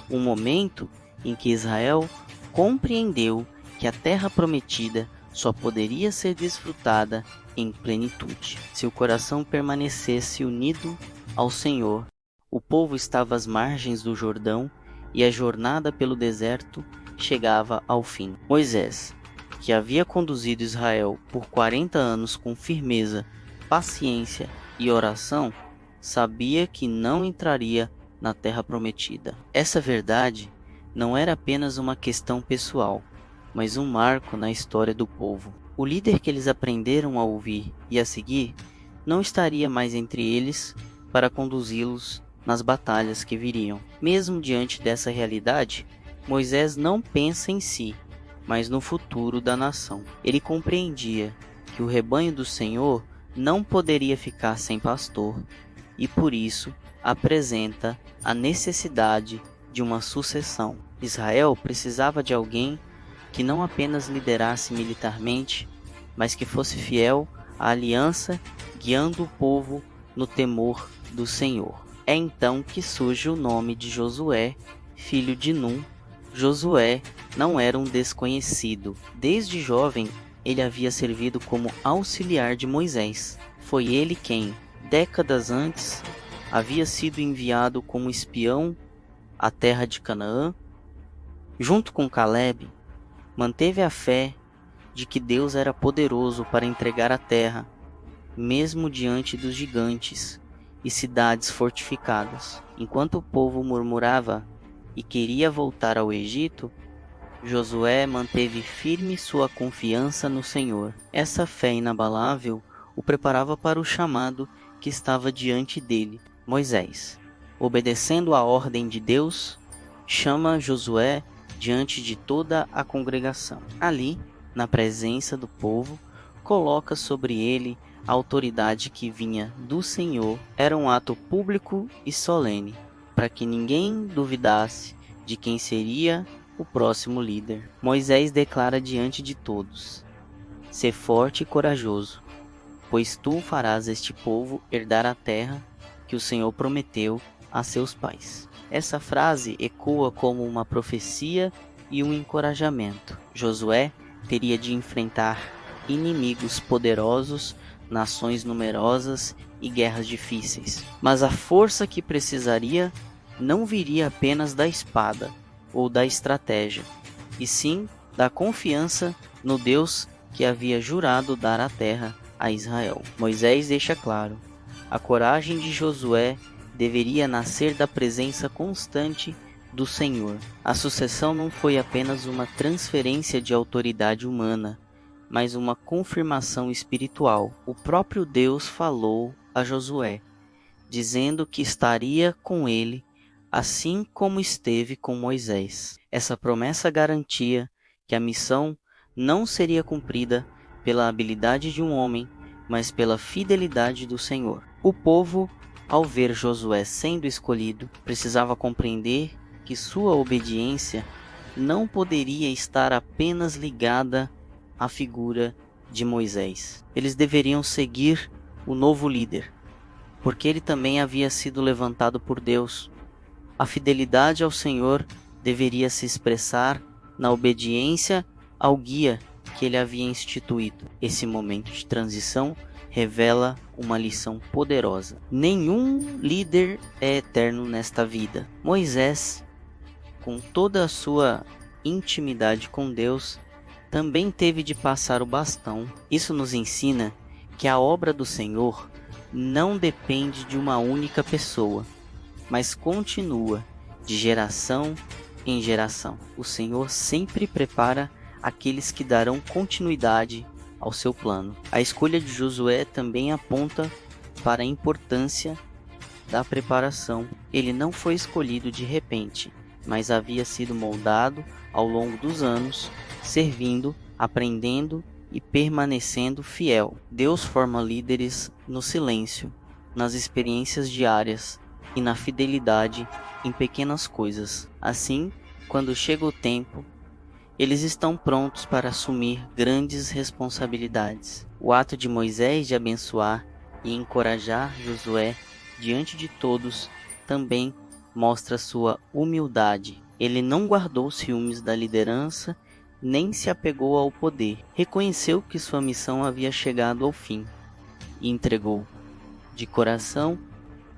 um momento em que Israel compreendeu que a terra prometida só poderia ser desfrutada em plenitude se o coração permanecesse unido ao Senhor. O povo estava às margens do Jordão e a jornada pelo deserto chegava ao fim. Moisés, que havia conduzido Israel por 40 anos com firmeza, paciência e oração, sabia que não entraria na terra prometida. Essa verdade não era apenas uma questão pessoal, mas um marco na história do povo. O líder que eles aprenderam a ouvir e a seguir não estaria mais entre eles para conduzi-los nas batalhas que viriam. Mesmo diante dessa realidade, Moisés não pensa em si, mas no futuro da nação. Ele compreendia que o rebanho do Senhor não poderia ficar sem pastor e por isso apresenta a necessidade de uma sucessão. Israel precisava de alguém que não apenas liderasse militarmente, mas que fosse fiel à aliança, guiando o povo no temor do Senhor. É então que surge o nome de Josué, filho de Num. Josué não era um desconhecido. Desde jovem, ele havia servido como auxiliar de Moisés. Foi ele quem, décadas antes, havia sido enviado como espião à terra de Canaã. Junto com Caleb, manteve a fé de que Deus era poderoso para entregar a terra, mesmo diante dos gigantes e cidades fortificadas. Enquanto o povo murmurava e queria voltar ao Egito, Josué manteve firme sua confiança no Senhor. Essa fé inabalável o preparava para o chamado que estava diante dele. Moisés, obedecendo à ordem de Deus, chama Josué diante de toda a congregação. Ali, na presença do povo, coloca sobre ele a autoridade que vinha do Senhor. Era um ato público e solene, para que ninguém duvidasse de quem seria o próximo líder. Moisés declara diante de todos: "Sê forte e corajoso, pois tu farás este povo herdar a terra que o Senhor prometeu a seus pais." Essa frase ecoa como uma profecia e um encorajamento. Josué teria de enfrentar inimigos poderosos, nações numerosas e guerras difíceis. Mas a força que precisaria não viria apenas da espada ou da estratégia, e sim da confiança no Deus que havia jurado dar a terra a Israel. Moisés deixa claro: a coragem de Josué deveria nascer da presença constante do Senhor. A sucessão não foi apenas uma transferência de autoridade humana, mas uma confirmação espiritual. O próprio Deus falou a Josué, dizendo que estaria com ele, assim como esteve com Moisés. Essa promessa garantia que a missão não seria cumprida pela habilidade de um homem, mas pela fidelidade do Senhor. O povo, ao ver Josué sendo escolhido, precisava compreender que sua obediência não poderia estar apenas ligada à figura de Moisés. Eles deveriam seguir o novo líder, porque ele também havia sido levantado por Deus. A fidelidade ao Senhor deveria se expressar na obediência ao guia que ele havia instituído. Esse momento de transição revela uma lição poderosa. Nenhum líder é eterno nesta vida. Moisés, com toda a sua intimidade com Deus, também teve de passar o bastão. Isso nos ensina que a obra do Senhor não depende de uma única pessoa, mas continua de geração em geração. O Senhor sempre prepara aqueles que darão continuidade ao seu plano. A escolha de Josué também aponta para a importância da preparação. Ele não foi escolhido de repente, mas havia sido moldado ao longo dos anos, servindo, aprendendo e permanecendo fiel. Deus forma líderes no silêncio, nas experiências diárias e na fidelidade em pequenas coisas. Assim, quando chega o tempo, eles estão prontos para assumir grandes responsabilidades. O ato de Moisés de abençoar e encorajar Josué diante de todos também mostra sua humildade. Ele não guardou ciúmes da liderança nem se apegou ao poder. Reconheceu que sua missão havia chegado ao fim e entregou, de coração,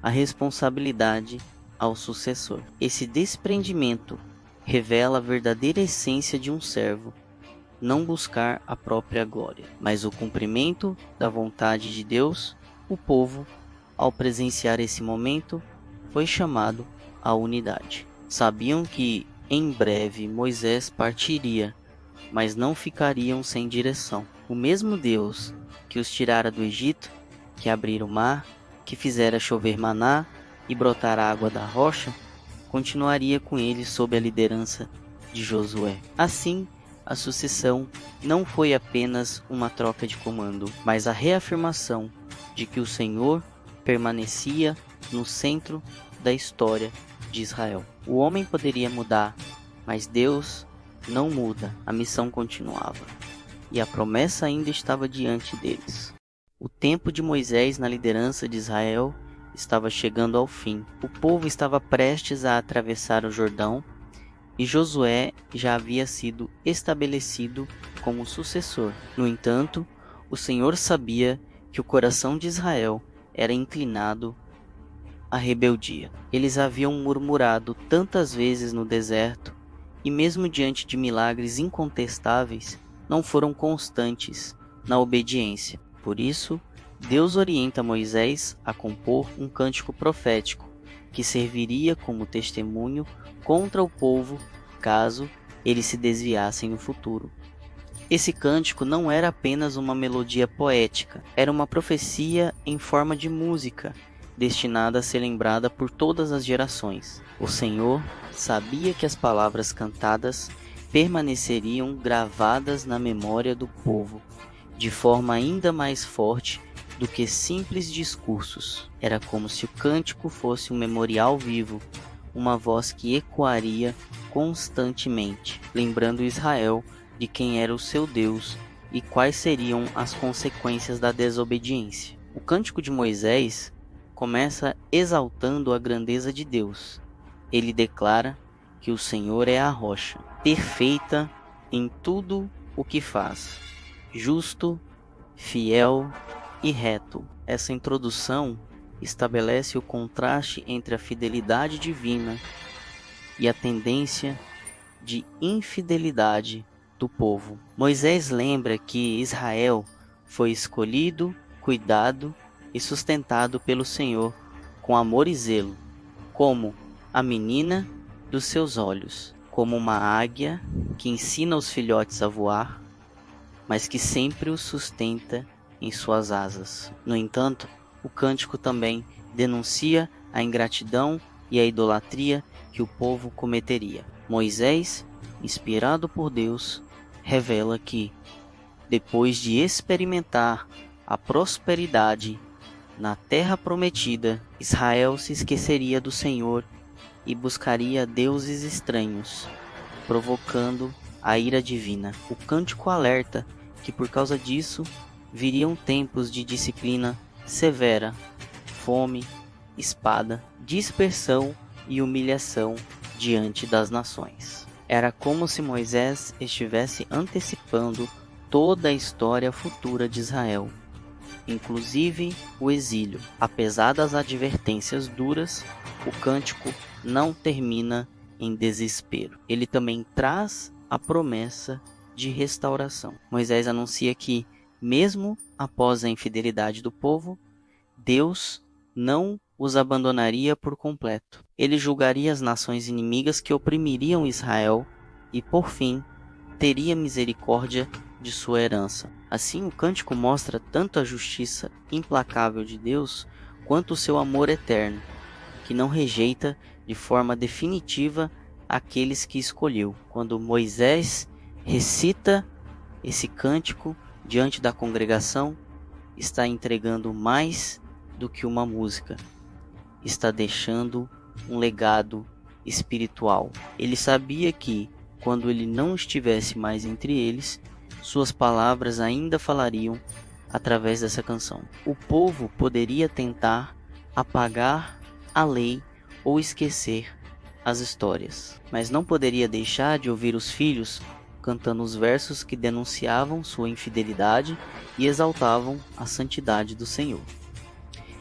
a responsabilidade ao sucessor. Esse desprendimento revela a verdadeira essência de um servo: não buscar a própria glória, mas o cumprimento da vontade de Deus. O povo, ao presenciar esse momento, foi chamado à unidade. Sabiam que em breve Moisés partiria, mas não ficariam sem direção. O mesmo Deus que os tirara do Egito, que abrira o mar, que fizera chover maná e brotar a água da rocha, continuaria com eles sob a liderança de Josué. Assim, a sucessão não foi apenas uma troca de comando, mas a reafirmação de que o Senhor permanecia no centro da história de Israel. O homem poderia mudar, mas Deus não muda. A missão continuava e a promessa ainda estava diante deles. O tempo de Moisés na liderança de Israel estava chegando ao fim. O povo estava prestes a atravessar o Jordão e Josué já havia sido estabelecido como sucessor. No entanto, o Senhor sabia que o coração de Israel era inclinado à rebeldia. Eles haviam murmurado tantas vezes no deserto e, mesmo diante de milagres incontestáveis, não foram constantes na obediência. Por isso, Deus orienta Moisés a compor um cântico profético que serviria como testemunho contra o povo caso eles se desviassem no futuro. Esse cântico não era apenas uma melodia poética, era uma profecia em forma de música, destinada a ser lembrada por todas as gerações. O Senhor sabia que as palavras cantadas permaneceriam gravadas na memória do povo, de forma ainda mais forte do que simples discursos. Era como se o cântico fosse um memorial vivo, uma voz que ecoaria constantemente, lembrando Israel de quem era o seu Deus e quais seriam as consequências da desobediência. O cântico de Moisés começa exaltando a grandeza de Deus. Ele declara que o Senhor é a rocha, perfeita em tudo o que faz, justo, fiel e reto. Essa introdução estabelece o contraste entre a fidelidade divina e a tendência de infidelidade do povo. Moisés lembra que Israel foi escolhido, cuidado e sustentado pelo Senhor com amor e zelo, como a menina dos seus olhos, como uma águia que ensina os filhotes a voar, mas que sempre os sustenta em suas asas. No entanto, o cântico também denuncia a ingratidão e a idolatria que o povo cometeria. Moisés, inspirado por Deus, revela que, depois de experimentar a prosperidade na terra prometida, Israel se esqueceria do Senhor e buscaria deuses estranhos, provocando a ira divina. O cântico alerta que por causa disso viriam tempos de disciplina severa, fome, espada, dispersão e humilhação diante das nações. Era como se Moisés estivesse antecipando toda a história futura de Israel, inclusive o exílio. Apesar das advertências duras, o cântico não termina em desespero. Ele também traz a promessa de restauração. Moisés anuncia que, mesmo após a infidelidade do povo, Deus não os abandonaria por completo. Ele julgaria as nações inimigas que oprimiriam Israel e, por fim, teria misericórdia de sua herança. Assim, o cântico mostra tanto a justiça implacável de Deus quanto o seu amor eterno, que não rejeita de forma definitiva aqueles que escolheu. Quando Moisés recita esse cântico diante da congregação, está entregando mais do que uma música, está deixando um legado espiritual. Ele sabia que, quando ele não estivesse mais entre eles, suas palavras ainda falariam através dessa canção. O povo poderia tentar apagar a lei ou esquecer as histórias, mas não poderia deixar de ouvir os filhos cantando os versos que denunciavam sua infidelidade e exaltavam a santidade do Senhor.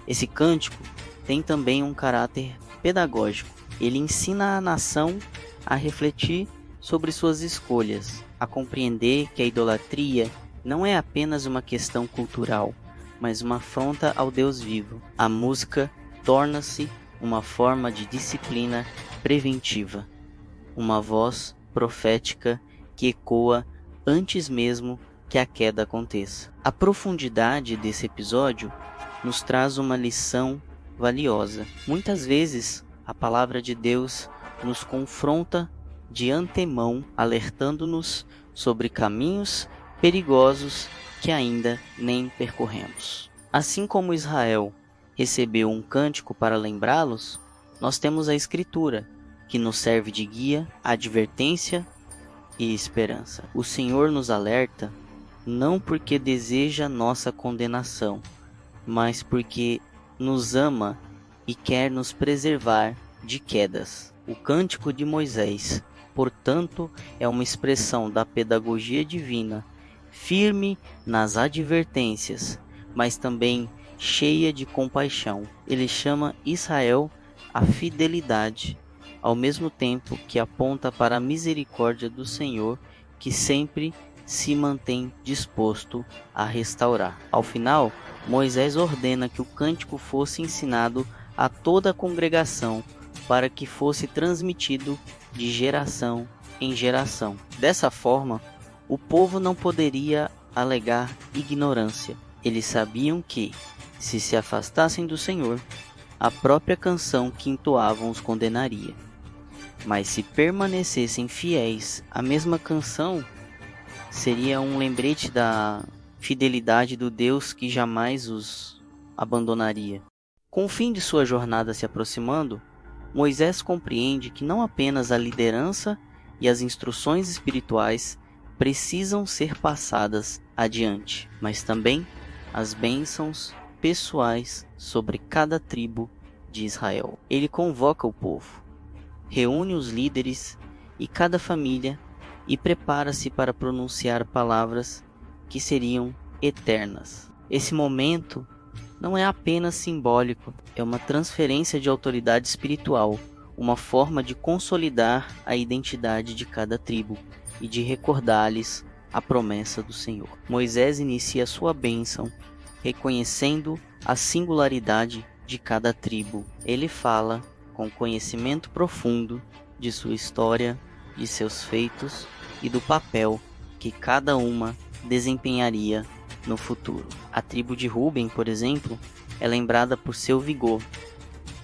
Esse cântico tem também um caráter pedagógico. Ele ensina a nação a refletir sobre suas escolhas, a compreender que a idolatria não é apenas uma questão cultural, mas uma afronta ao Deus vivo. A música torna-se uma forma de disciplina preventiva, uma voz profética que ecoa antes mesmo que a queda aconteça. A profundidade desse episódio nos traz uma lição valiosa. Muitas vezes a palavra de Deus nos confronta de antemão, alertando-nos sobre caminhos perigosos que ainda nem percorremos. Assim como Israel recebeu um cântico para lembrá-los, nós temos a Escritura, que nos serve de guia, advertência e esperança. O Senhor nos alerta não porque deseja nossa condenação, mas porque nos ama e quer nos preservar de quedas. O Cântico de Moisés, portanto, é uma expressão da pedagogia divina, firme nas advertências, mas também cheia de compaixão. Ele chama Israel à fidelidade, ao mesmo tempo que aponta para a misericórdia do Senhor, que sempre se mantém disposto a restaurar. Ao final, Moisés ordena que o cântico fosse ensinado a toda a congregação, para que fosse transmitido de geração em geração. Dessa forma, o povo não poderia alegar ignorância. Eles sabiam que, se se afastassem do Senhor, a própria canção que entoavam os condenaria. Mas se permanecessem fiéis à mesma canção, seria um lembrete da fidelidade do Deus que jamais os abandonaria. Com o fim de sua jornada se aproximando, Moisés compreende que não apenas a liderança e as instruções espirituais precisam ser passadas adiante, mas também as bênçãos pessoais sobre cada tribo de Israel. Ele convoca o povo, reúne os líderes e cada família e prepara-se para pronunciar palavras que seriam eternas. Esse momento não é apenas simbólico, é uma transferência de autoridade espiritual, uma forma de consolidar a identidade de cada tribo e de recordar-lhes a promessa do Senhor. Moisés inicia sua bênção, reconhecendo a singularidade de cada tribo. Ele fala com conhecimento profundo de sua história, de seus feitos e do papel que cada uma desempenharia no futuro. A tribo de Ruben, por exemplo, é lembrada por seu vigor,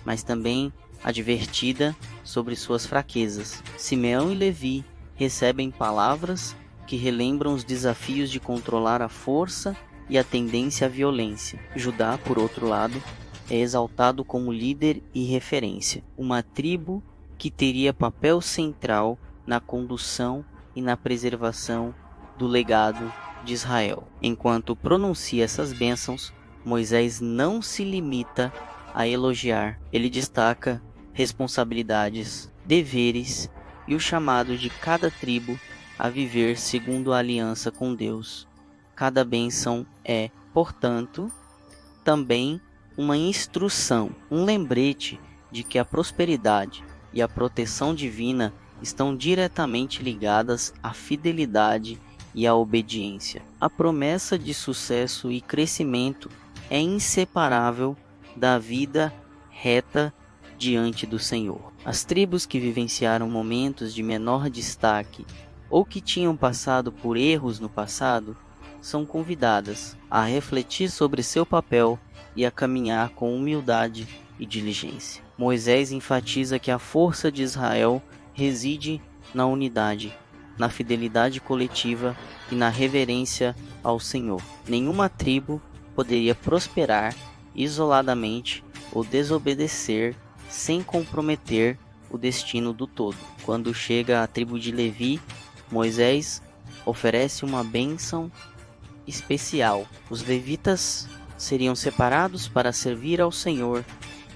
mas também advertida sobre suas fraquezas. Simeão e Levi recebem palavras que relembram os desafios de controlar a força e a tendência à violência. Judá, por outro lado, é exaltado como líder e referência, uma tribo que teria papel central na condução e na preservação do legado de Israel. Enquanto pronuncia essas bênçãos, Moisés não se limita a elogiar. Ele destaca responsabilidades, deveres e o chamado de cada tribo a viver segundo a aliança com Deus. Cada bênção é, portanto, também uma instrução, um lembrete de que a prosperidade e a proteção divina estão diretamente ligadas à fidelidade e à obediência. A promessa de sucesso e crescimento é inseparável da vida reta diante do Senhor. As tribos que vivenciaram momentos de menor destaque ou que tinham passado por erros no passado são convidadas a refletir sobre seu papel e a caminhar com humildade e diligência. Moisés enfatiza que a força de Israel reside na unidade, na fidelidade coletiva e na reverência ao Senhor. Nenhuma tribo poderia prosperar isoladamente ou desobedecer sem comprometer o destino do todo. Quando chega a tribo de Levi, Moisés oferece uma bênção especial. Os levitas seriam separados para servir ao Senhor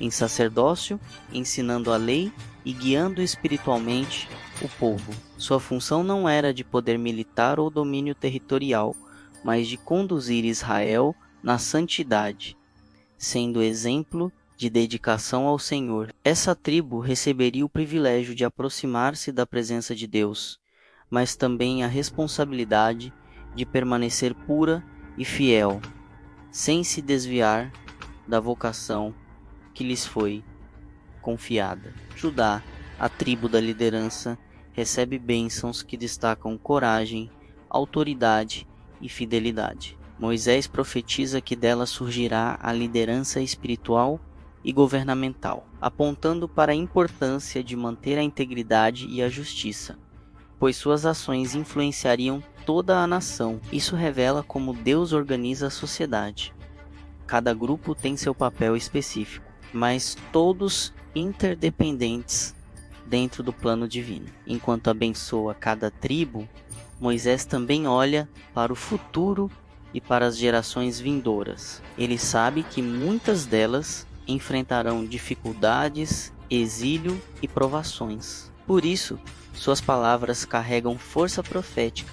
em sacerdócio, ensinando a lei e guiando espiritualmente o povo. Sua função não era de poder militar ou domínio territorial, mas de conduzir Israel na santidade, sendo exemplo de dedicação ao Senhor. Essa tribo receberia o privilégio de aproximar-se da presença de Deus, mas também a responsabilidade de permanecer pura e fiel, sem se desviar da vocação que lhes foi confiada. Judá, a tribo da liderança, recebe bênçãos que destacam coragem, autoridade e fidelidade. Moisés profetiza que dela surgirá a liderança espiritual e governamental, apontando para a importância de manter a integridade e a justiça, pois suas ações influenciariam toda a nação. Isso revela como Deus organiza a sociedade. Cada grupo tem seu papel específico, mas todos interdependentes dentro do plano divino. Enquanto abençoa cada tribo, Moisés também olha para o futuro e para as gerações vindouras. Ele sabe que muitas delas enfrentarão dificuldades, exílio e provações. Por isso, suas palavras carregam força profética,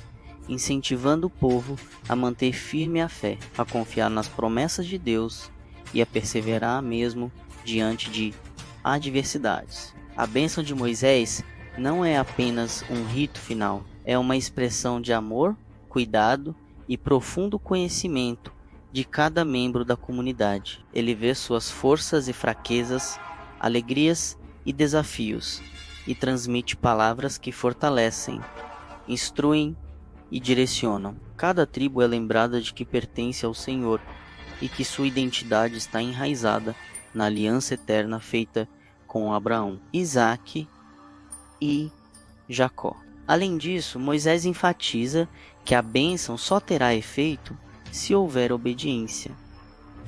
incentivando o povo a manter firme a fé, a confiar nas promessas de Deus e a perseverar mesmo diante de adversidades. A bênção de Moisés não é apenas um rito final, é uma expressão de amor, cuidado e profundo conhecimento de cada membro da comunidade. Ele vê suas forças e fraquezas, alegrias e desafios, e transmite palavras que fortalecem, instruem e direcionam. Cada tribo é lembrada de que pertence ao Senhor e que sua identidade está enraizada na aliança eterna feita com Abraão, Isaque e Jacó. Além disso, Moisés enfatiza que a bênção só terá efeito se houver obediência.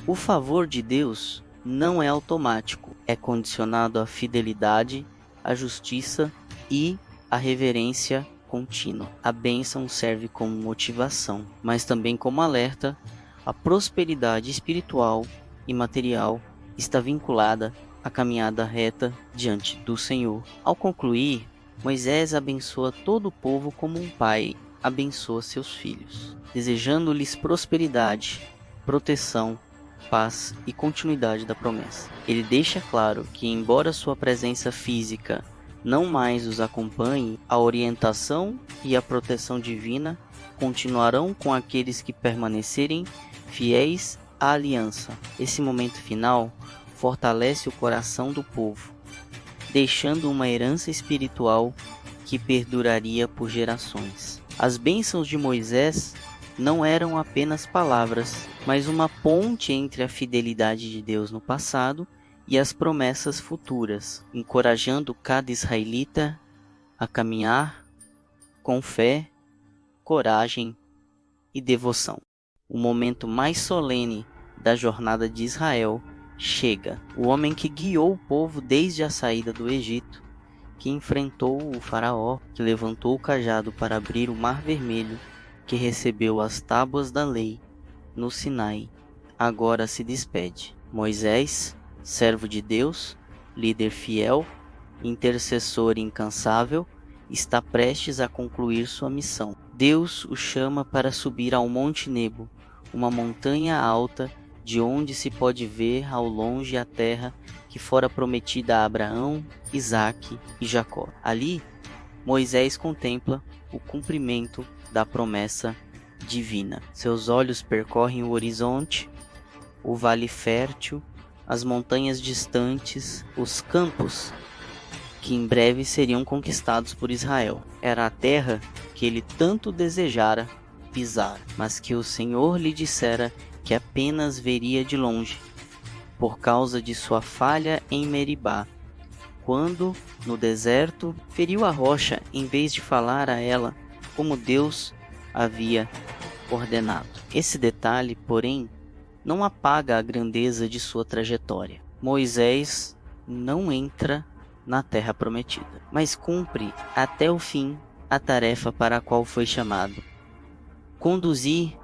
O favor de Deus não é automático, é condicionado à fidelidade, à justiça e à reverência contínua. A bênção serve como motivação, mas também como alerta. A prosperidade espiritual e material está vinculada à caminhada reta diante do Senhor. Ao concluir, Moisés abençoa todo o povo como um pai abençoa seus filhos, desejando-lhes prosperidade, proteção, paz e continuidade da promessa. Ele deixa claro que, embora sua presença física não mais os acompanhe, a orientação e a proteção divina continuarão com aqueles que permanecerem fiéis à aliança. Esse momento final fortalece o coração do povo, deixando uma herança espiritual que perduraria por gerações. As bênçãos de Moisés não eram apenas palavras, mas uma ponte entre a fidelidade de Deus no passado e as promessas futuras, encorajando cada israelita a caminhar com fé, coragem e devoção. O momento mais solene da jornada de Israel chega. O homem que guiou o povo desde a saída do Egito, que enfrentou o faraó, que levantou o cajado para abrir o Mar Vermelho, que recebeu as tábuas da lei no Sinai, agora se despede. Moisés, servo de Deus, líder fiel, intercessor incansável, está prestes a concluir sua missão. Deus o chama para subir ao Monte Nebo, uma montanha alta de onde se pode ver ao longe a terra que fora prometida a Abraão, Isaque e Jacó. Ali, Moisés contempla o cumprimento da promessa divina. Seus olhos percorrem o horizonte, o vale fértil, as montanhas distantes, os campos que em breve seriam conquistados por Israel. Era a terra que ele tanto desejara pisar, mas que o Senhor lhe dissera que apenas veria de longe, por causa de sua falha em Meribá, quando, no deserto, feriu a rocha em vez de falar a ela como Deus havia ordenado. Esse detalhe, porém, não apaga a grandeza de sua trajetória. Moisés não entra na terra prometida, mas cumpre até o fim a tarefa para a qual foi chamado: conduzir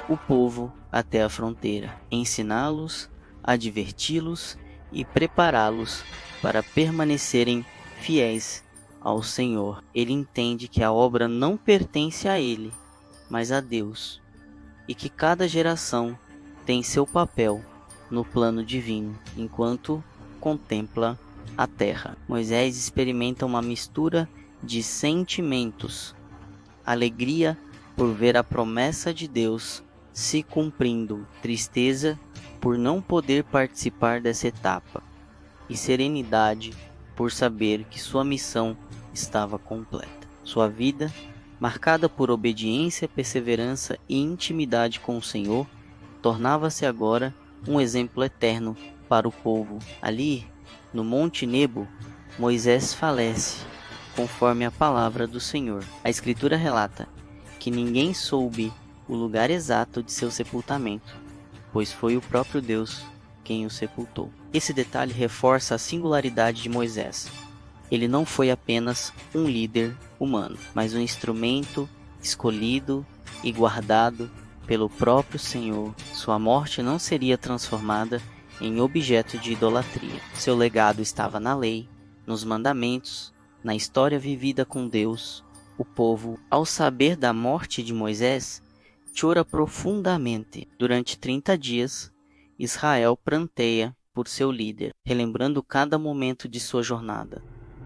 o povo até a fronteira, ensiná-los, adverti-los e prepará-los para permanecerem fiéis ao Senhor. Ele entende que a obra não pertence a ele, mas a Deus, e que cada geração tem seu papel no plano divino, enquanto contempla a terra. Moisés experimenta uma mistura de sentimentos: alegria por ver a promessa de Deus se cumprindo, tristeza por não poder participar dessa etapa, e serenidade por saber que sua missão estava completa. Sua vida, marcada por obediência, perseverança e intimidade com o Senhor, tornava-se agora um exemplo eterno para o povo. Ali, no Monte Nebo, Moisés falece, conforme a palavra do Senhor. A Escritura relata que ninguém soube o lugar exato de seu sepultamento, pois foi o próprio Deus quem o sepultou. Esse detalhe reforça a singularidade de Moisés. Ele não foi apenas um líder humano, mas um instrumento escolhido e guardado pelo próprio Senhor. Sua morte não seria transformada em objeto de idolatria. Seu legado estava na lei, nos mandamentos, na história vivida com Deus. O povo, ao saber da morte de Moisés, chora profundamente. Durante 30 dias, Israel pranteia por seu líder, relembrando cada momento de sua jornada,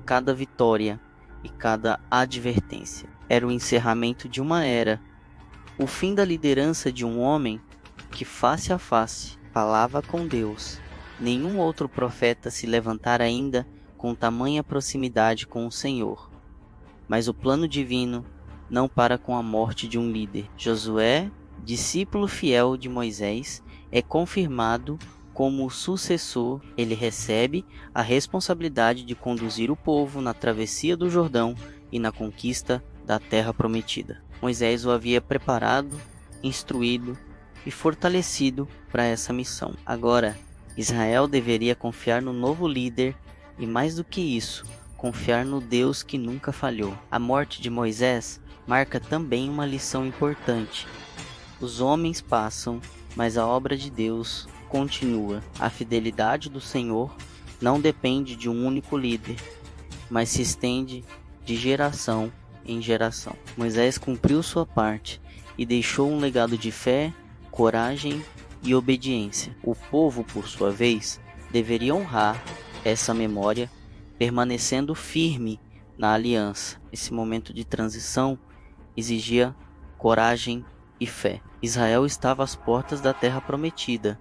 cada vitória e cada advertência. Era o encerramento de uma era, o fim da liderança de um homem que face a face falava com Deus. Nenhum outro profeta se levantara ainda com tamanha proximidade com o Senhor. Mas o plano divino não para com a morte de um líder. Josué, discípulo fiel de Moisés, é confirmado como sucessor. Ele recebe a responsabilidade de conduzir o povo na travessia do Jordão e na conquista da terra prometida. Moisés o havia preparado, instruído e fortalecido para essa missão. Agora, Israel deveria confiar no novo líder e, mais do que isso, confiar no Deus que nunca falhou. A morte de Moisés marca também uma lição importante. Os homens passam, mas a obra de Deus continua. A fidelidade do Senhor não depende de um único líder, mas se estende de geração em geração. Moisés cumpriu sua parte e deixou um legado de fé, coragem e obediência. O povo, por sua vez, deveria honrar essa memória, permanecendo firme na aliança. Esse momento de transição exigia coragem e fé. Israel estava às portas da terra prometida,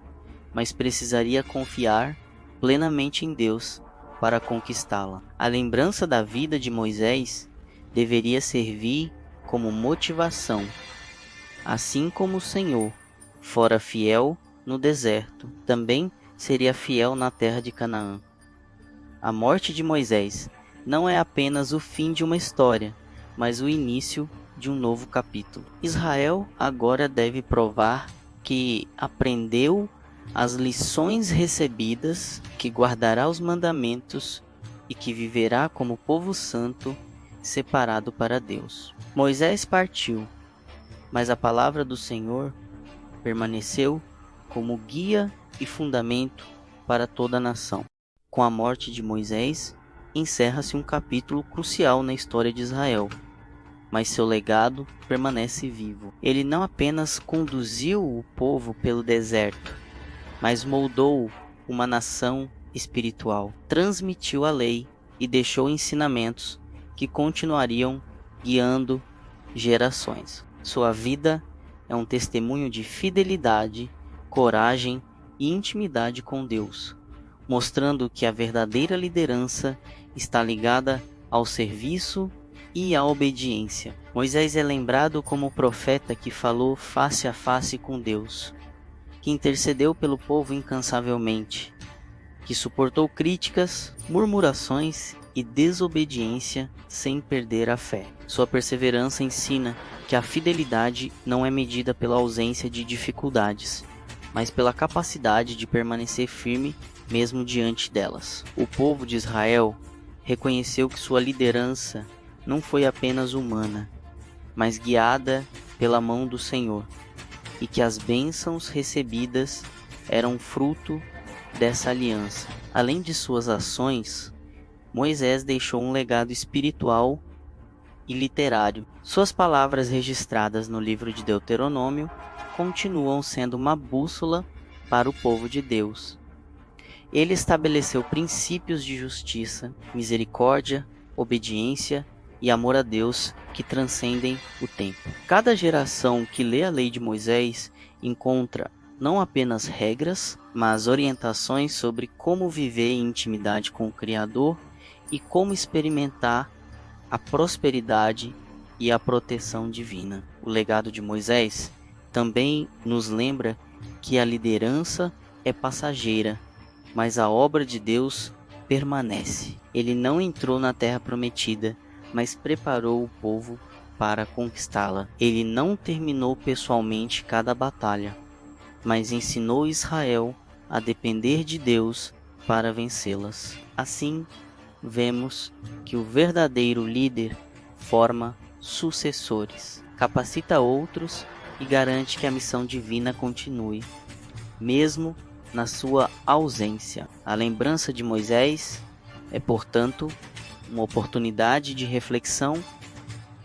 mas precisaria confiar plenamente em Deus para conquistá-la. A lembrança da vida de Moisés deveria servir como motivação. Assim como o Senhor fora fiel no deserto, também seria fiel na terra de Canaã. A morte de Moisés não é apenas o fim de uma história, mas o início de um novo capítulo. Israel agora deve provar que aprendeu as lições recebidas, que guardará os mandamentos e que viverá como povo santo, separado para Deus. Moisés partiu, mas a palavra do Senhor permaneceu como guia e fundamento para toda a nação. Com a morte de Moisés, encerra-se um capítulo crucial na história de Israel, mas seu legado permanece vivo. Ele não apenas conduziu o povo pelo deserto, mas moldou uma nação espiritual, transmitiu a lei e deixou ensinamentos que continuariam guiando gerações. Sua vida é um testemunho de fidelidade, coragem e intimidade com Deus, mostrando que a verdadeira liderança está ligada ao serviço e à obediência. Moisés é lembrado como o profeta que falou face a face com Deus, que intercedeu pelo povo incansavelmente, que suportou críticas, murmurações e desobediência sem perder a fé. Sua perseverança ensina que a fidelidade não é medida pela ausência de dificuldades, mas pela capacidade de permanecer firme mesmo diante delas. O povo de Israel reconheceu que sua liderança não foi apenas humana, mas guiada pela mão do Senhor, e que as bênçãos recebidas eram fruto dessa aliança. Além de suas ações, Moisés deixou um legado espiritual e literário. Suas palavras registradas no livro de Deuteronômio continuam sendo uma bússola para o povo de Deus. Ele estabeleceu princípios de justiça, misericórdia, obediência e amor a Deus que transcendem o tempo. Cada geração que lê a lei de Moisés encontra não apenas regras, mas orientações sobre como viver em intimidade com o Criador e como experimentar a prosperidade e a proteção divina. O legado de Moisés também nos lembra que a liderança é passageira, mas a obra de Deus permanece. Ele não entrou na terra prometida, mas preparou o povo para conquistá-la. Ele não terminou pessoalmente cada batalha, mas ensinou Israel a depender de Deus para vencê-las. Assim, vemos que o verdadeiro líder forma sucessores, capacita outros e garante que a missão divina continue, mesmo na sua ausência. A lembrança de Moisés é, portanto, uma oportunidade de reflexão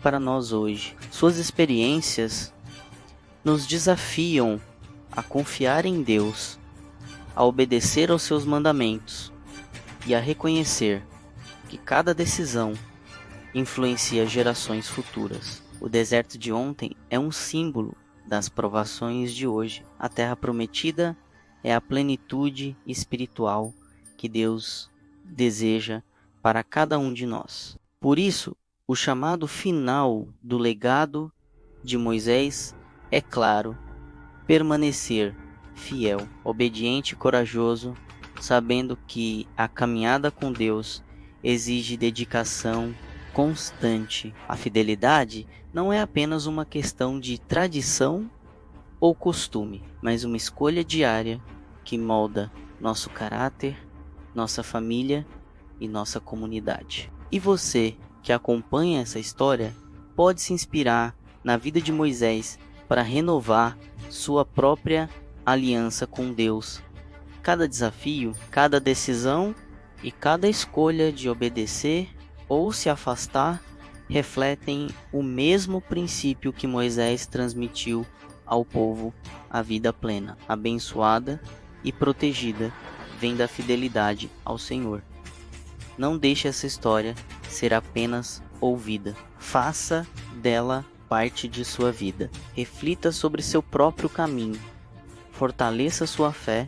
para nós hoje. Suas experiências nos desafiam a confiar em Deus, a obedecer aos seus mandamentos e a reconhecer que cada decisão influencia gerações futuras. O deserto de ontem é um símbolo das provações de hoje. A terra prometida é a plenitude espiritual que Deus deseja para cada um de nós. Por isso, o chamado final do legado de Moisés é claro: permanecer fiel, obediente e corajoso, sabendo que a caminhada com Deus exige dedicação constante. A fidelidade não é apenas uma questão de tradição ou costume, mas uma escolha diária que molda nosso caráter, nossa família e nossa comunidade. E você que acompanha essa história pode se inspirar na vida de Moisés para renovar sua própria aliança com Deus. Cada desafio, cada decisão e cada escolha de obedecer ou se afastar refletem o mesmo princípio que Moisés transmitiu ao povo: a vida plena, abençoada e protegida vem da fidelidade ao Senhor. Não deixe essa história ser apenas ouvida. Faça dela parte de sua vida. Reflita sobre seu próprio caminho. Fortaleça sua fé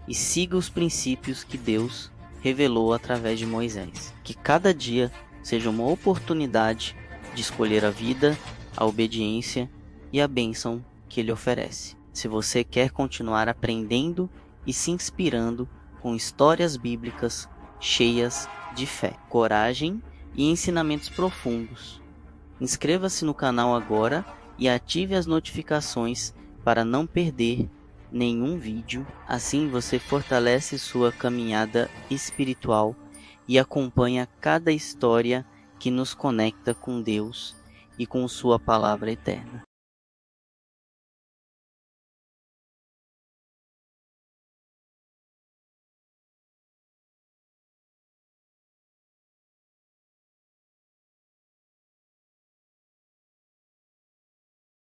e siga os princípios que Deus revelou através de Moisés. Que cada dia seja uma oportunidade de escolher a vida, a obediência e a bênção que Ele oferece. Se você quer continuar aprendendo e se inspirando com histórias bíblicas cheias de fé, coragem e ensinamentos profundos, inscreva-se no canal agora e ative as notificações para não perder nenhum vídeo. Assim você fortalece sua caminhada espiritual e acompanha cada história que nos conecta com Deus e com sua palavra eterna.